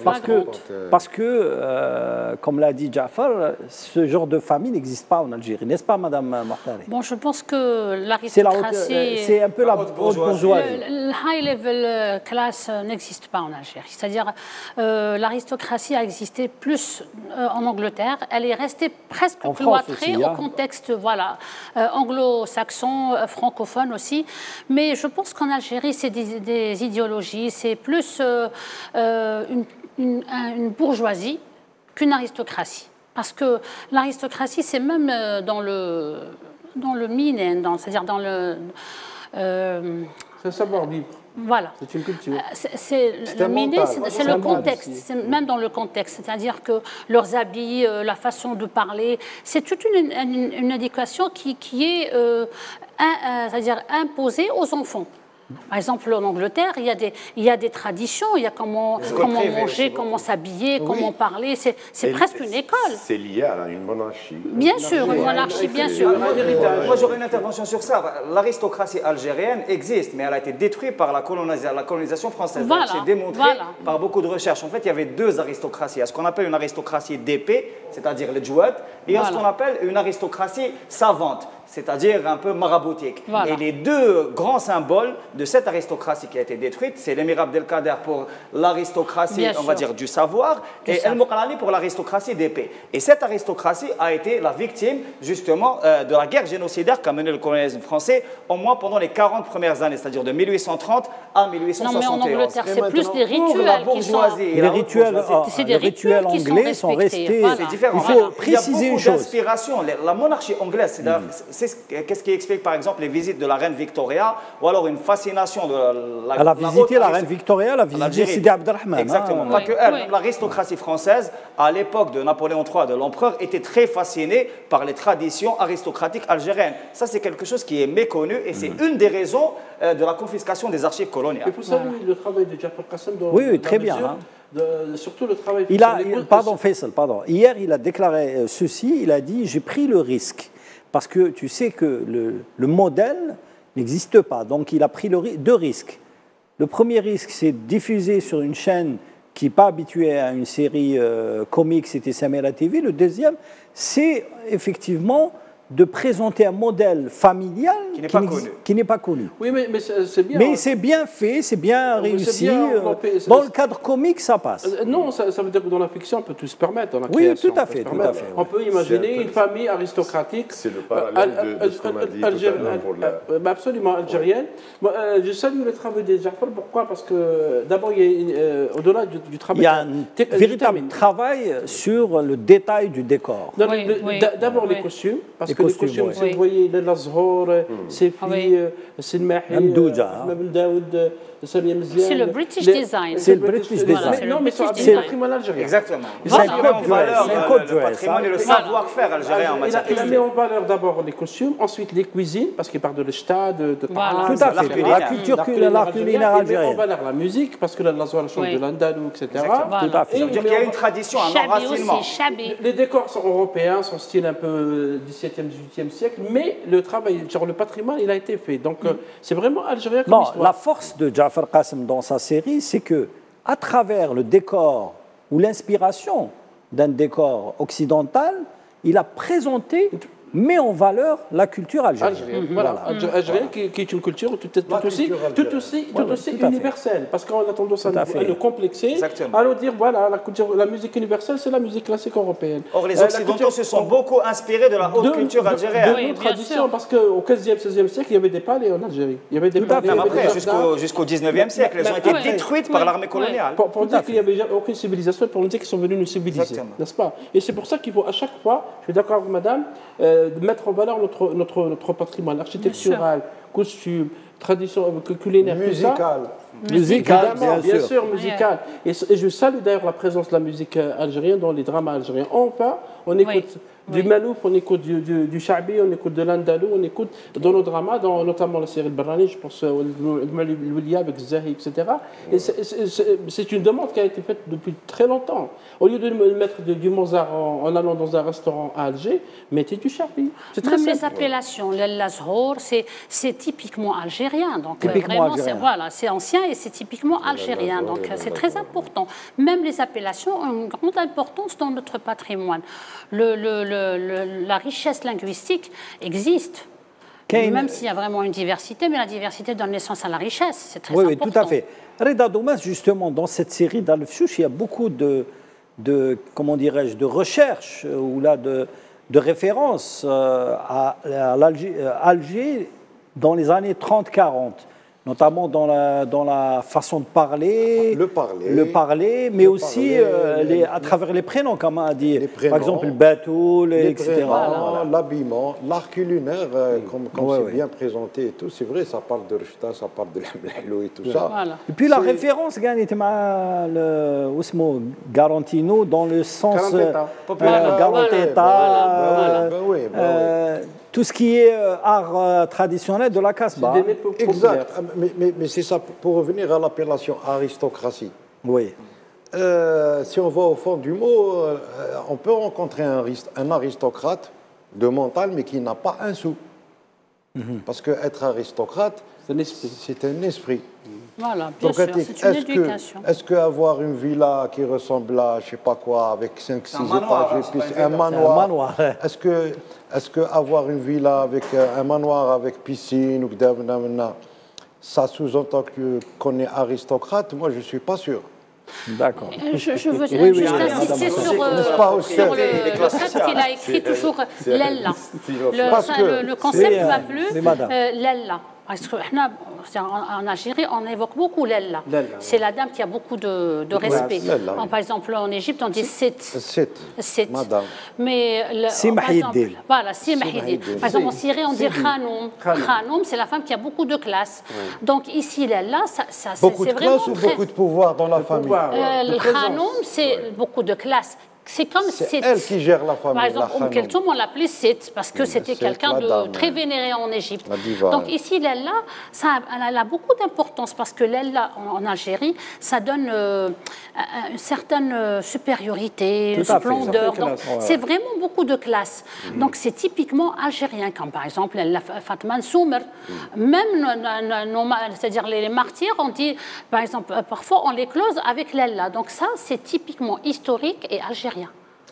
Speaker 1: parce que comme l'a dit Jafar, ce genre de famille n'existe pas en Algérie, n'est-ce pas, Madame Mortari?
Speaker 7: Bon, je pense que l'aristocratie...
Speaker 1: C'est un peu la haute bourgeoisie.
Speaker 7: Le high level class n'existe pas en Algérie. C'est-à-dire l'aristocratie a existé plus en Angleterre. Elle est restée presque cloîtrée au contexte anglo-saxon, francophone aussi. Mais je pense qu'en Algérie, c'est des idéologies, c'est plus une bourgeoisie qu'une aristocratie. Parce que l'aristocratie, c'est même dans le mine, c'est-à-dire dans le...
Speaker 6: c'est le savoir-vivre.
Speaker 7: Voilà.
Speaker 6: C'est une culture.
Speaker 7: C'est le contexte, c'est même dans le contexte. C'est-à-dire que leurs habits, la façon de parler, c'est toute une éducation qui est c'est-à-dire imposée aux enfants. Par exemple, en Angleterre, il y a des traditions, il y a comment manger, comment s'habiller, comment parler. C'est presque une école.
Speaker 5: C'est lié à une monarchie.
Speaker 7: Bien sûr, une monarchie, bien sûr.
Speaker 15: Moi, j'aurais une intervention sur ça. L'aristocratie algérienne existe, mais elle a été détruite par la colonisation française.
Speaker 7: Voilà,
Speaker 15: c'est démontré par beaucoup de recherches. En fait, il y avait deux aristocraties. Il y a ce qu'on appelle une aristocratie d'épée, c'est-à-dire les djouad, et il y a ce qu'on appelle une aristocratie savante, c'est-à-dire un peu maraboutique. Et les deux grands symboles de cette aristocratie qui a été détruite, c'est l'émir Abdelkader pour l'aristocratie, on va dire, du savoir, et El Mouqalani pour l'aristocratie d'épée. Et cette aristocratie a été la victime, justement, de la guerre génocidaire qu'a menée le colonialisme français, au moins pendant les 40 premières années, c'est-à-dire de 1830 à 1871.
Speaker 7: Non, mais en Angleterre, c'est plus des rituels qui sont...
Speaker 1: Les rituels anglais sont restés...
Speaker 15: C'est différent.
Speaker 1: Il faut préciser une chose.
Speaker 15: Il y a beaucoup d'inspiration. La monarchie anglaise, qu'est-ce qui explique, par exemple, les visites de la reine Victoria, ou alors une fascination de la...
Speaker 1: Elle a visité la reine Victoria, elle a visité Sidi Abdelrahman.
Speaker 15: Exactement. Pas que elle. L'aristocratie française, à l'époque de Napoléon III, de l'empereur, était très fascinée par les traditions aristocratiques algériennes. Ça, c'est quelque chose qui est méconnu et c'est une des raisons de la confiscation des archives coloniales.
Speaker 6: Et pour ça, le travail de Jafar Qassem...
Speaker 1: Oui, très bien.
Speaker 6: Surtout le travail...
Speaker 1: Pardon, Faisal, pardon. Hier, il a déclaré ceci, il a dit « j'ai pris le risque ». Parce que tu sais que le modèle n'existe pas. Donc, il a pris deux risques. Le premier risque, c'est de diffuser sur une chaîne qui n'est pas habituée à une série comique, c'était Samira TV. Le deuxième, c'est effectivement de présenter un modèle familial qui n'est pas connu.
Speaker 6: Oui, mais c'est bien.
Speaker 1: Mais c'est bien fait, c'est bien réussi. Dans le cadre comique, ça passe.
Speaker 6: Non, ça veut dire que dans la fiction, on peut tout se permettre. Dans la
Speaker 1: oui, tout à fait.
Speaker 6: On peut imaginer une famille aristocratique.
Speaker 5: C'est le parallèle de ce qu'on a dit tout à l'heure.
Speaker 6: Absolument algérienne. Je salue le travail des Jafar. Pourquoi? Parce que d'abord, au-delà du travail...
Speaker 1: Il y a un véritable travail sur le détail du décor.
Speaker 6: D'abord les costumes, parce que les costumes, si vous voyez, l'Azhor, c'est puis c'est le Mahi, Mabel Daoud,
Speaker 7: c'est le British Design.
Speaker 1: C'est le British Design.
Speaker 6: Non, mais c'est le patrimoine algérien.
Speaker 15: Exactement.
Speaker 1: C'est un code
Speaker 15: le patrimoine et le savoir-faire algérien en matière
Speaker 6: culturelle. Il a mis en valeur d'abord les costumes, ensuite les cuisines, parce qu'il parle de l'Eshta, de
Speaker 1: tout à fait, la culture culinaire algérienne.
Speaker 6: Il met en valeur la musique, parce que l'Azhar chante de l'Andalou, etc.
Speaker 1: Tout à fait.
Speaker 15: Ça veut dire qu'il y a une tradition, un enracinement.
Speaker 6: Les décors sont européens, son style un peu 17e, 18e siècle, mais le travail, genre le patrimoine, il a été fait. Donc c'est vraiment algérien comme histoire.
Speaker 1: La force de Jafar Qassem dans sa série, c'est que à travers le décor ou l'inspiration d'un décor occidental, il a présenté, met en valeur la culture algérienne.
Speaker 6: Voilà, algérienne qui est une culture tout aussi universelle. Parce qu'on a tendance à le complexer, à nous dire, voilà, la musique universelle, c'est la musique classique européenne.
Speaker 15: Or, les Occidentaux se sont beaucoup inspirés de la haute culture algérienne.
Speaker 6: De nos traditions, parce qu'au 15e, 16e siècle, il y avait des palais en Algérie. Il y avait des palais.
Speaker 15: Même après, jusqu'au 19e siècle, elles ont été détruites par l'armée coloniale.
Speaker 6: Pour dire qu'il n'y avait aucune civilisation, pour nous dire qu'ils sont venus nous civiliser. N'est-ce pas? Et c'est pour ça qu'il faut à chaque fois, je suis d'accord avec madame, de mettre en valeur notre patrimoine architectural, costume, tradition culinaire,
Speaker 14: musical.
Speaker 1: Musical,
Speaker 6: bien sûr, musical. Et je salue d'ailleurs la présence de la musique algérienne dans les dramas algériens. Enfin, on écoute du Malouf, on écoute du Chabi, on écoute de l'Andalou, on écoute dans nos dramas, notamment la série Barrani, je pense Loulia avec Zahi, etc. Et c'est une demande qui a été faite depuis très longtemps. Au lieu de mettre du Mozart en allant dans un restaurant à Alger, mettez du Chabi. C'est très simple.
Speaker 7: Les appellations, l'Azhour, c'est typiquement algérien. Donc
Speaker 1: typiquement
Speaker 7: vraiment,
Speaker 1: algérien.
Speaker 7: C'est ancien et c'est typiquement algérien. Donc c'est très important. Même les appellations ont une grande importance dans notre patrimoine. La richesse linguistique existe. Même s'il y a vraiment une diversité, mais la diversité donne naissance à la richesse. C'est très important.
Speaker 1: Oui, tout à fait. Reda Doumas, justement, dans cette série d'Al-Fchouch, il y a beaucoup de comment dirais-je, de recherches ou là de références à Alger dans les années 30-40. Notamment dans la façon de parler, le parler, mais aussi à travers les prénoms, comme on a dit, par exemple le bateau, etc.
Speaker 14: L'habillement, l'art culinaire, comme c'est bien présenté et tout, c'est vrai, ça parle de Rechta, ça parle de l'Amlalo et tout ça.
Speaker 7: Voilà.
Speaker 1: Et puis la référence, était Garantino dans le sens Garanteta, tout ce qui est art traditionnel de la Casbah.
Speaker 14: Exact, mais c'est ça, pour revenir à l'appellation aristocratie.
Speaker 1: Oui.
Speaker 14: Si on va au fond du mot, on peut rencontrer un aristocrate de mental, mais qui n'a pas un sou. Parce qu'être aristocrate, c'est un esprit.
Speaker 7: Voilà, bien sûr, c'est une éducation.
Speaker 14: Est-ce qu'avoir une villa qui ressemble à, je ne sais pas quoi, avec 5-6 étages, un manoir, est-ce qu'avoir une villa avec un manoir avec piscine, ça sous-entend qu'on est aristocrate? Moi, je ne suis pas sûr.
Speaker 1: D'accord.
Speaker 7: Je veux juste insister sur le fait qu'il a écrit toujours Lella. Le concept m'a plu, Lella. Parce qu'en Algérie, on évoque beaucoup Lella. C'est la dame qui a beaucoup de respect. Par exemple, en Égypte, on dit Sit.
Speaker 14: Madame.
Speaker 7: Mais par exemple, voilà, Si Mahidine. Par exemple, en Syrie, on dit Khanoum. Khanoum, c'est la femme qui a beaucoup de classe. Donc ici, Lella, c'est vraiment
Speaker 14: beaucoup de classe ou beaucoup de pouvoir dans la famille?
Speaker 7: Le Khanoum, c'est beaucoup de classe. C'est comme
Speaker 14: c'est elle qui gère la famille.
Speaker 7: Par exemple, Keltoum, on l'appelait Sit parce que c'était quelqu'un de très vénéré en Égypte. Donc ici, Lella, elle a beaucoup d'importance parce que Lella, en Algérie, ça donne une certaine supériorité, une splendeur. Donc c'est vraiment beaucoup de classe. Donc c'est typiquement algérien, comme par exemple Fatma Soumer. Même, c'est-à-dire les martyrs, on dit, par exemple, parfois on les close avec Lella. Donc ça, c'est typiquement historique et algérien.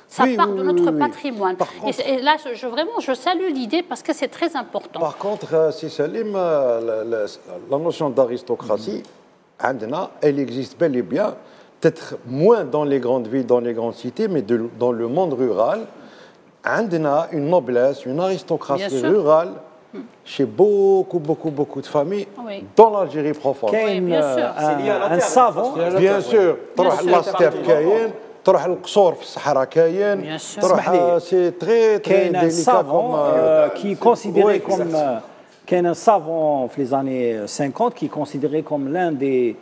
Speaker 7: Ça part de notre patrimoine. Contre, et là, je salue l'idée parce que c'est très important.
Speaker 14: Par contre, si Salim, la notion d'aristocratie, elle existe bel et bien, peut-être moins dans les grandes villes, dans les grandes cités, mais dans le monde rural, on a une noblesse, une aristocratie rurale chez beaucoup de familles dans l'Algérie profonde.
Speaker 7: Bien sûr.
Speaker 1: Un savant,
Speaker 14: bien sûr. La steppe Cayenne. تروح القصور في الصحراء كاين تروح سي تري
Speaker 1: كاين un savant qui considéré comme كاين un savant في les années 50 qui considéré comme l'un des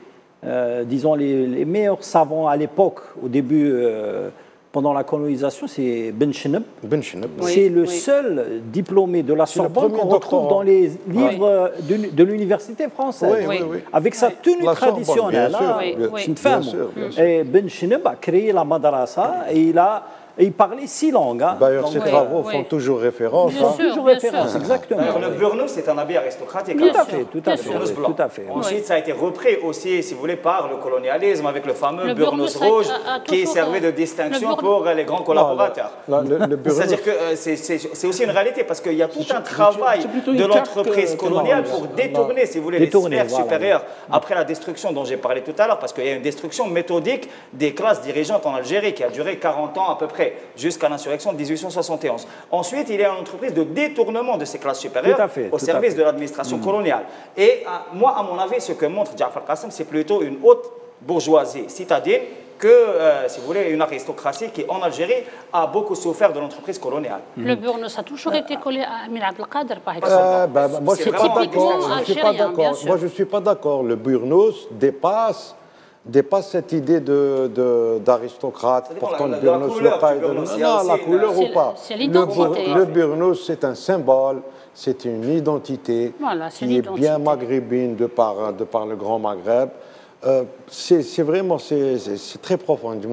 Speaker 1: disons les meilleurs savants à l'époque au début pendant la colonisation, c'est Ben Cheneb. C'est le seul diplômé de la Sorbonne qu'on retrouve dans les livres de l'université française. Avec sa tenue traditionnelle. C'est une femme. Et Ben Cheneb a créé la madrasa et il parlait 6 langues.
Speaker 14: D'ailleurs, ses travaux font toujours référence.
Speaker 1: Toujours référence, exactement.
Speaker 15: Le Burnous, c'est un habit aristocratique.
Speaker 1: Tout à fait.
Speaker 15: Ensuite, ça a été repris aussi, si vous voulez, par le colonialisme, avec le fameux Burnous rouge qui servait de distinction pour les grands collaborateurs. C'est-à-dire que c'est aussi une réalité, parce qu'il y a tout un travail de l'entreprise coloniale pour détourner, si vous voulez, les sphères supérieures après la destruction dont j'ai parlé tout à l'heure, parce qu'il y a une destruction méthodique des classes dirigeantes en Algérie qui a duré 40 ans à peu près, jusqu'à l'insurrection de 1871. Ensuite, il y a une entreprise de détournement de ces classes supérieures au service de l'administration coloniale. Et moi, à mon avis, ce que montre Ja'far Qassem, c'est plutôt une haute bourgeoisie citadine que, si vous voulez, une aristocratie qui, en Algérie, a beaucoup souffert de l'entreprise coloniale.
Speaker 7: Le Bournos a toujours été collé à Amir Abdelkader, par exemple.
Speaker 14: Moi, je ne suis pas d'accord. Moi, je ne suis pas d'accord. Le Bournos dépasse cette idée d'aristocrate portant le Bournos. Non, la couleur ou pas. Le Bournos, c'est un symbole, c'est une identité qui est bien maghrébine de par le Grand Maghreb. C'est vraiment très profond. Une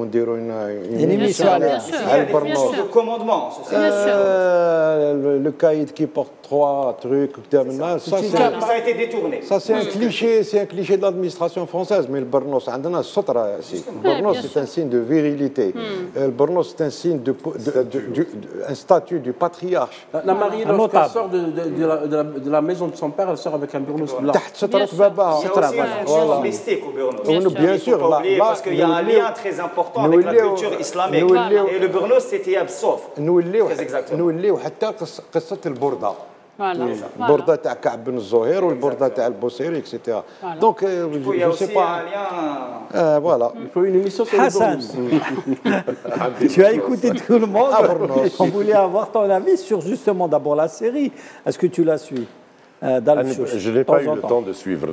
Speaker 14: émission
Speaker 15: il y a des définitions de commandement.
Speaker 14: Le caïd qui porte 3 trucs. Ça
Speaker 15: a été détourné.
Speaker 14: Ça, c'est un cliché de l'administration française. Mais le Bournos, le Bournos, c'est un signe de virilité. Le Bournos, c'est un signe un statut du patriarche.
Speaker 6: La mariée, lorsqu'elle sort de la maison de son père, elle sort avec un Bournos blanc.
Speaker 15: Il y a aussi une fonction mystique au Bournos.
Speaker 14: Bien sûr,
Speaker 15: parce qu'il y a un lien très important avec la culture islamique. Et le Bournos, c'était Absof.
Speaker 14: Très exactement. Nous حتى قصة البردة. البردة تاع كعب بن الزهير والبردة تاع البوصيري etc. Donc je sais pas. Voilà.
Speaker 6: Il faut une émission sur
Speaker 1: Hassan. Tu as écouté tout le monde. On voulait avoir ton avis sur justement d'abord la série. Est-ce que tu la suis?
Speaker 5: Je n'ai pas eu le temps de suivre.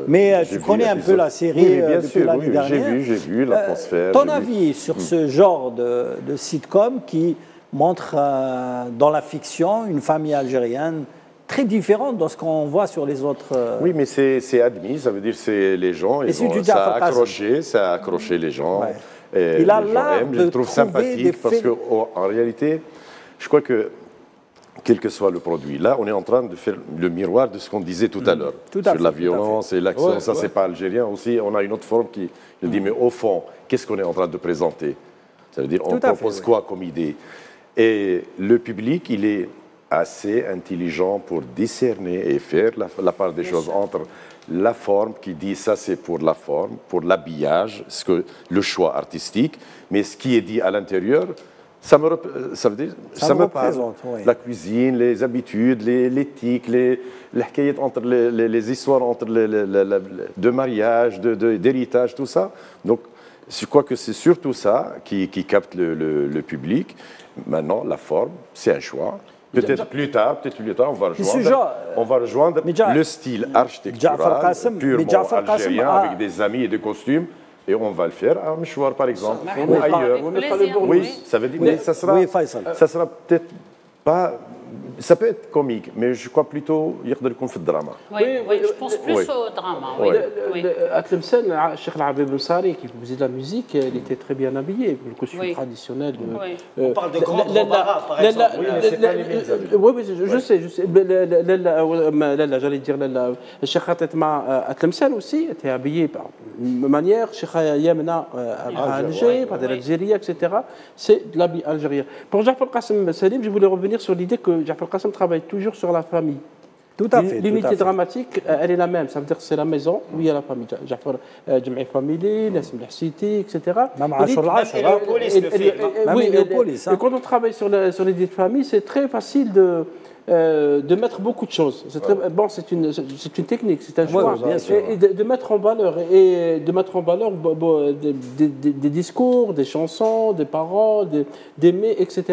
Speaker 1: Mais tu connais un peu la série depuis l'année dernière.
Speaker 5: J'ai vu l'atmosphère.
Speaker 1: Ton avis sur ce genre de sitcom qui montre dans la fiction une famille algérienne très différente de ce qu'on voit sur les autres.
Speaker 5: Oui, mais c'est admis, ça veut dire que les gens, ça a accroché les gens. Ouais.
Speaker 1: Il a l'art de
Speaker 5: je le trouve sympathique parce qu'en réalité, je crois que quel que soit le produit. Là, on est en train de faire le miroir de ce qu'on disait tout à l'heure. Sur la violence et l'action, ça, c'est pas algérien aussi. On a une autre forme qui dit, mais au fond, qu'est-ce qu'on est en train de présenter? Ça veut dire, on propose quoi comme idée? Et le public, il est assez intelligent pour discerner et faire la part des choses entre la forme qui dit, ça c'est pour la forme, pour l'habillage, le choix artistique, mais ce qui est dit à l'intérieur, ça me parle. La cuisine, les habitudes, l'éthique, les histoires entre de mariage, d'héritage, tout ça. Donc, je crois que c'est surtout ça qui capte le public. Maintenant, la forme, c'est un choix. Peut-être plus tard, on va rejoindre le style architectural purement algérien avec des amis et des costumes. Et on va le faire à Mechouar, par exemple, ou ailleurs. Oui, ça veut dire, mais ça sera peut-être pas... Ça peut être comique, mais je crois plutôt يقدر يكون في الدراما.
Speaker 7: Oui, je pense plus au drama.
Speaker 6: À Tlemcen, Cheikh Al-Habib Nsari, qui faisait de la musique, il était très bien habillé, le costume traditionnel.
Speaker 15: On parle de grand embarras, par exemple.
Speaker 6: Oui, je sais. J'allais dire, Cheikh Khatetma à Tlemcen aussi était habillé par une manière. Cheikh Yamna à Alger, par de l'Algérie, etc. C'est de l'habit algérien. Pour Jafar Qassem Salim, je voulais revenir sur l'idée que Jafar Qassem travaille toujours sur la famille.
Speaker 1: Tout à fait.
Speaker 6: L'unité dramatique, elle est la même. Ça veut dire que c'est la maison où il y a la famille. Jafar Jam'i Family, Nassim City, etc.
Speaker 1: Même Ashur al-Ashra.
Speaker 6: Oui, et quand on travaille sur l'idée de famille, c'est très facile de mettre beaucoup de choses. C'est une technique, c'est un choix. Et de mettre en valeur des discours, des chansons, des paroles, des mets, etc.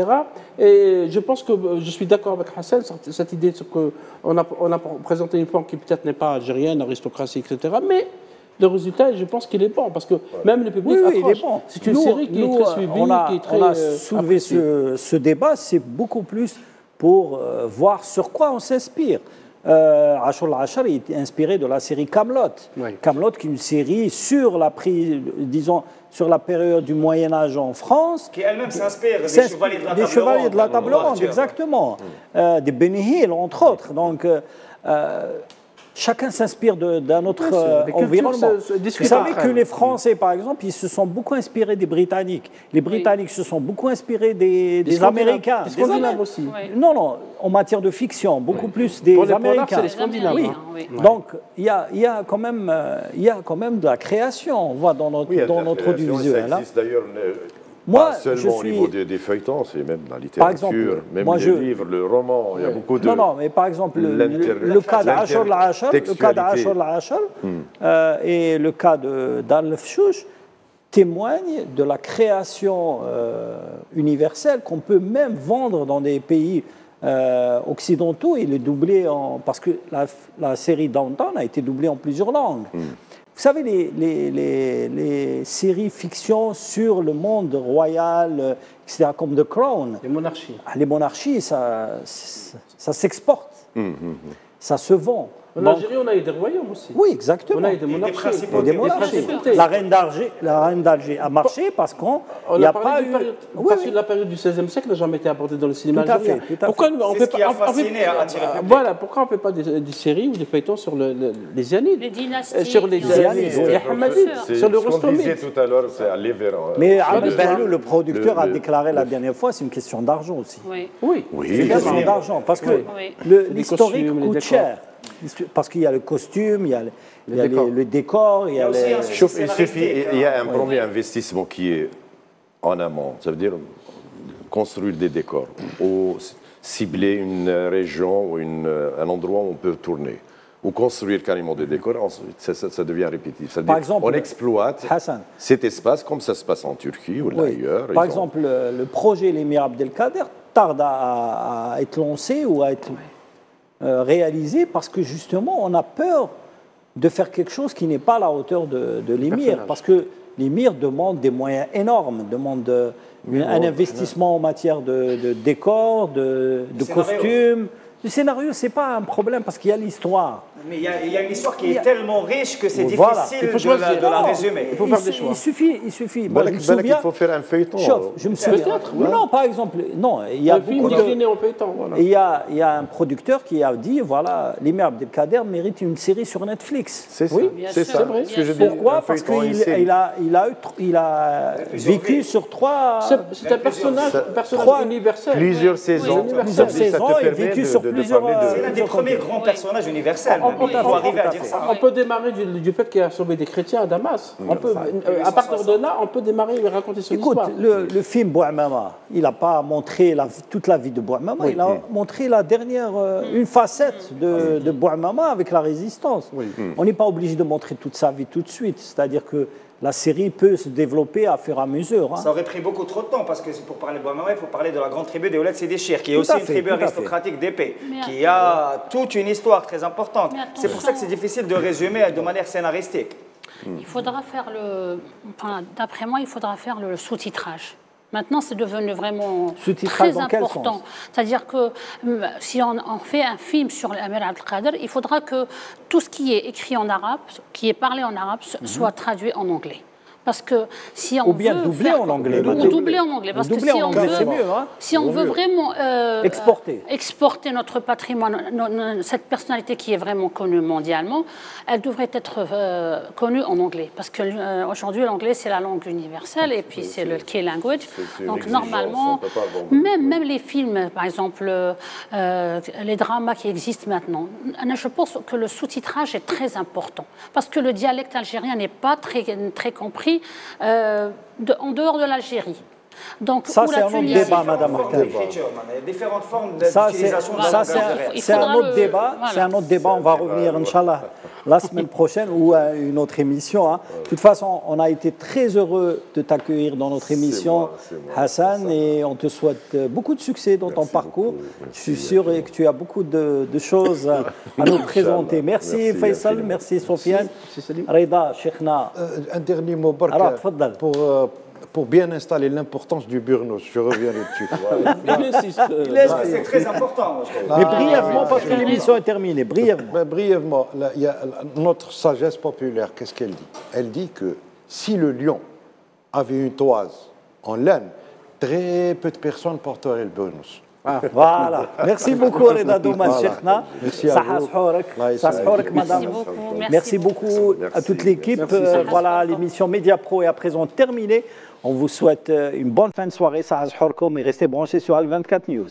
Speaker 6: Et je pense que je suis d'accord avec Hassan sur cette idée qu'on a présenté une forme qui peut-être n'est pas algérienne, aristocratie, etc. Mais le résultat, je pense qu'il est bon, parce que même le public accroche.
Speaker 1: Bon.
Speaker 6: C'est une série qui est très suivie, qui est très
Speaker 1: on a soulevé ce débat, c'est beaucoup plus pour voir sur quoi on s'inspire. Ashur al-Ashar est inspiré de la série Camelot. Camelot, qui est une série sur la période du Moyen-Âge en France.
Speaker 15: Qui elle-même s'inspire des chevaliers de la table ronde.
Speaker 1: Exactement. Des Benihil, entre autres. Donc, chacun s'inspire d'un autre environnement. Vous savez que les Français, par exemple, ils se sont beaucoup inspirés des Britanniques. Les Britanniques se sont beaucoup inspirés des Américains.
Speaker 6: Des Scandinaves aussi.
Speaker 1: Non, en matière de fiction, beaucoup plus des Américains.
Speaker 6: C'est les Scandinaves.
Speaker 1: Oui. Donc, il y a quand même de la création, on voit dans notre audiovisuel.
Speaker 5: Ça existe d'ailleurs. Pas seulement au niveau des feuilletons, c'est même dans la littérature, même les livres, le roman, il y a beaucoup de...
Speaker 1: Non, mais par exemple, le cas d'Ashur al-Ashar, et le cas d'Al-Fchouch, témoigne de la création universelle qu'on peut même vendre dans des pays occidentaux. Il est doublé parce que la série Downton a été doublée en plusieurs langues. Vous savez, les séries fiction sur le monde royal, etc., comme The Crown.
Speaker 6: Les monarchies.
Speaker 1: Les monarchies, ça s'exporte. Ça se vend.
Speaker 6: En Algérie, on a eu des royaumes aussi.
Speaker 1: Oui, exactement.
Speaker 6: On a eu des monarchies.
Speaker 1: Des monarchies. La reine d'Alger a marché parce qu'il n'y a pas eu...
Speaker 6: Parce que la période du XVIe siècle n'a jamais été apportée dans le cinéma algérien.
Speaker 15: Pourquoi on fait pas...
Speaker 6: Voilà, pourquoi on ne fait pas des séries ou des feuilletons sur les Zianides?
Speaker 7: Les dynasties.
Speaker 6: Sur les Zianides, les Hamadides, sur le Rostomides.
Speaker 5: Ce qu'on disait tout à l'heure, c'est aller vers...
Speaker 1: Mais Ahmed Bahlou, le producteur, a déclaré la dernière fois, c'est une question d'argent aussi.
Speaker 6: Oui.
Speaker 1: C'est une question d'argent, parce que l'historique coûte cher. Parce qu'il y a le costume, il y a le décor, il y a
Speaker 5: il y a un premier investissement qui est en amont, ça veut dire construire des décors ou cibler une région ou un endroit où on peut tourner ou construire carrément des décors, ensuite ça devient répétitif. Par exemple, on exploite cet espace comme ça se passe en Turquie ou ailleurs.
Speaker 1: Par exemple, le projet L'émir Abdelkader tarde à être lancé ou à être réalisé parce que justement on a peur de faire quelque chose qui n'est pas à la hauteur de l'émir, parce que l'émir demande des moyens énormes, demande un investissement en matière de décor, de costumes. Le scénario, ce n'est pas un problème parce qu'il y a l'histoire.
Speaker 15: Mais il y a une histoire qui est tellement riche que c'est difficile de la résumer.
Speaker 1: Il faut faire des choix. Il suffit. Moi, je me souviens,
Speaker 5: il faut faire un feuilleton.
Speaker 1: Je me souviens. Non, par exemple, non. Il y a beaucoup de. Il y a un producteur qui a dit voilà, L'émir Abdelkader mérite une série sur Netflix.
Speaker 5: C'est ça. C'est ça.
Speaker 1: Pourquoi? Parce qu'il a vécu sur 3.
Speaker 6: C'est un personnage universel.
Speaker 5: Plusieurs saisons.
Speaker 1: Plusieurs saisons et vécu sur plusieurs.
Speaker 15: C'est l'un des premiers grands personnages universels. Il faut arriver à dire ça.
Speaker 6: On peut démarrer du fait qu'il a sauvé des chrétiens à Damas. À partir de là, on peut démarrer et raconter son histoire.
Speaker 1: Écoute, le film Bouamama, il n'a pas montré toute la vie de Bouamama, il a montré la dernière, une facette de Bouamama avec la résistance. On n'est pas obligé de montrer toute sa vie tout de suite, c'est-à-dire que la série peut se développer à fur et à mesure.
Speaker 15: Ça aurait pris beaucoup trop de temps, parce que pour parler de Bouamama, il faut parler de la grande tribu des Ouled Sédéchir, qui est aussi une tribu aristocratique d'épée, qui a toute une histoire très importante. C'est pour ça que c'est difficile de résumer de manière scénaristique.
Speaker 7: Il faudra faire d'après moi, il faudra faire le sous-titrage. Maintenant, c'est devenu vraiment très important. C'est-à-dire que si on fait un film sur l'Amir Abdelkader, il faudra que tout ce qui est écrit en arabe, qui est parlé en arabe, soit traduit en anglais. Parce que si on
Speaker 1: veut
Speaker 7: doublé
Speaker 1: en anglais.
Speaker 7: Ou doubler en anglais. Parce que si on veut vraiment exporter notre patrimoine, cette personnalité qui est vraiment connue mondialement, elle devrait être connue en anglais. Parce qu'aujourd'hui, l'anglais, c'est la langue universelle et puis c'est le key language. Donc normalement, même les films, par exemple, les dramas qui existent maintenant, je pense que le sous-titrage est très important. Parce que le dialecte algérien n'est pas très compris en dehors de l'Algérie. Donc,
Speaker 1: ça, c'est un autre débat, Madame Martel.
Speaker 15: Il y a différentes formes d'utilisation de la langue algérienne.
Speaker 1: C'est un autre débat. C'est un autre débat. On va revenir, Inch'Allah, la semaine prochaine ou à une autre émission. De toute façon, on a été très heureux de t'accueillir dans notre émission, Hassan, et on te souhaite beaucoup de succès dans ton parcours. Je suis sûr que tu as beaucoup de choses à nous présenter. Merci Faisal, merci Sofiane. Reda, Cheikhna.
Speaker 14: Un dernier mot, Barka, pour bien installer l'importance du burnos. Je reviens là-dessus.
Speaker 15: C'est très important.
Speaker 1: Mais brièvement, parce que l'émission est terminée.
Speaker 14: Brièvement, il y a notre sagesse populaire, qu'est-ce qu'elle dit? Elle dit que si le lion avait une toise en laine, très peu de personnes porteraient le burnos.
Speaker 1: Voilà. Merci beaucoup, Reda Doumas, Cheikhna.
Speaker 14: Merci à vous.
Speaker 1: Madame. Merci beaucoup à toute l'équipe. Voilà, l'émission Média Pro est à présent terminée. On vous souhaite une bonne fin de soirée. Ça et restez branchés sur Al 24 News.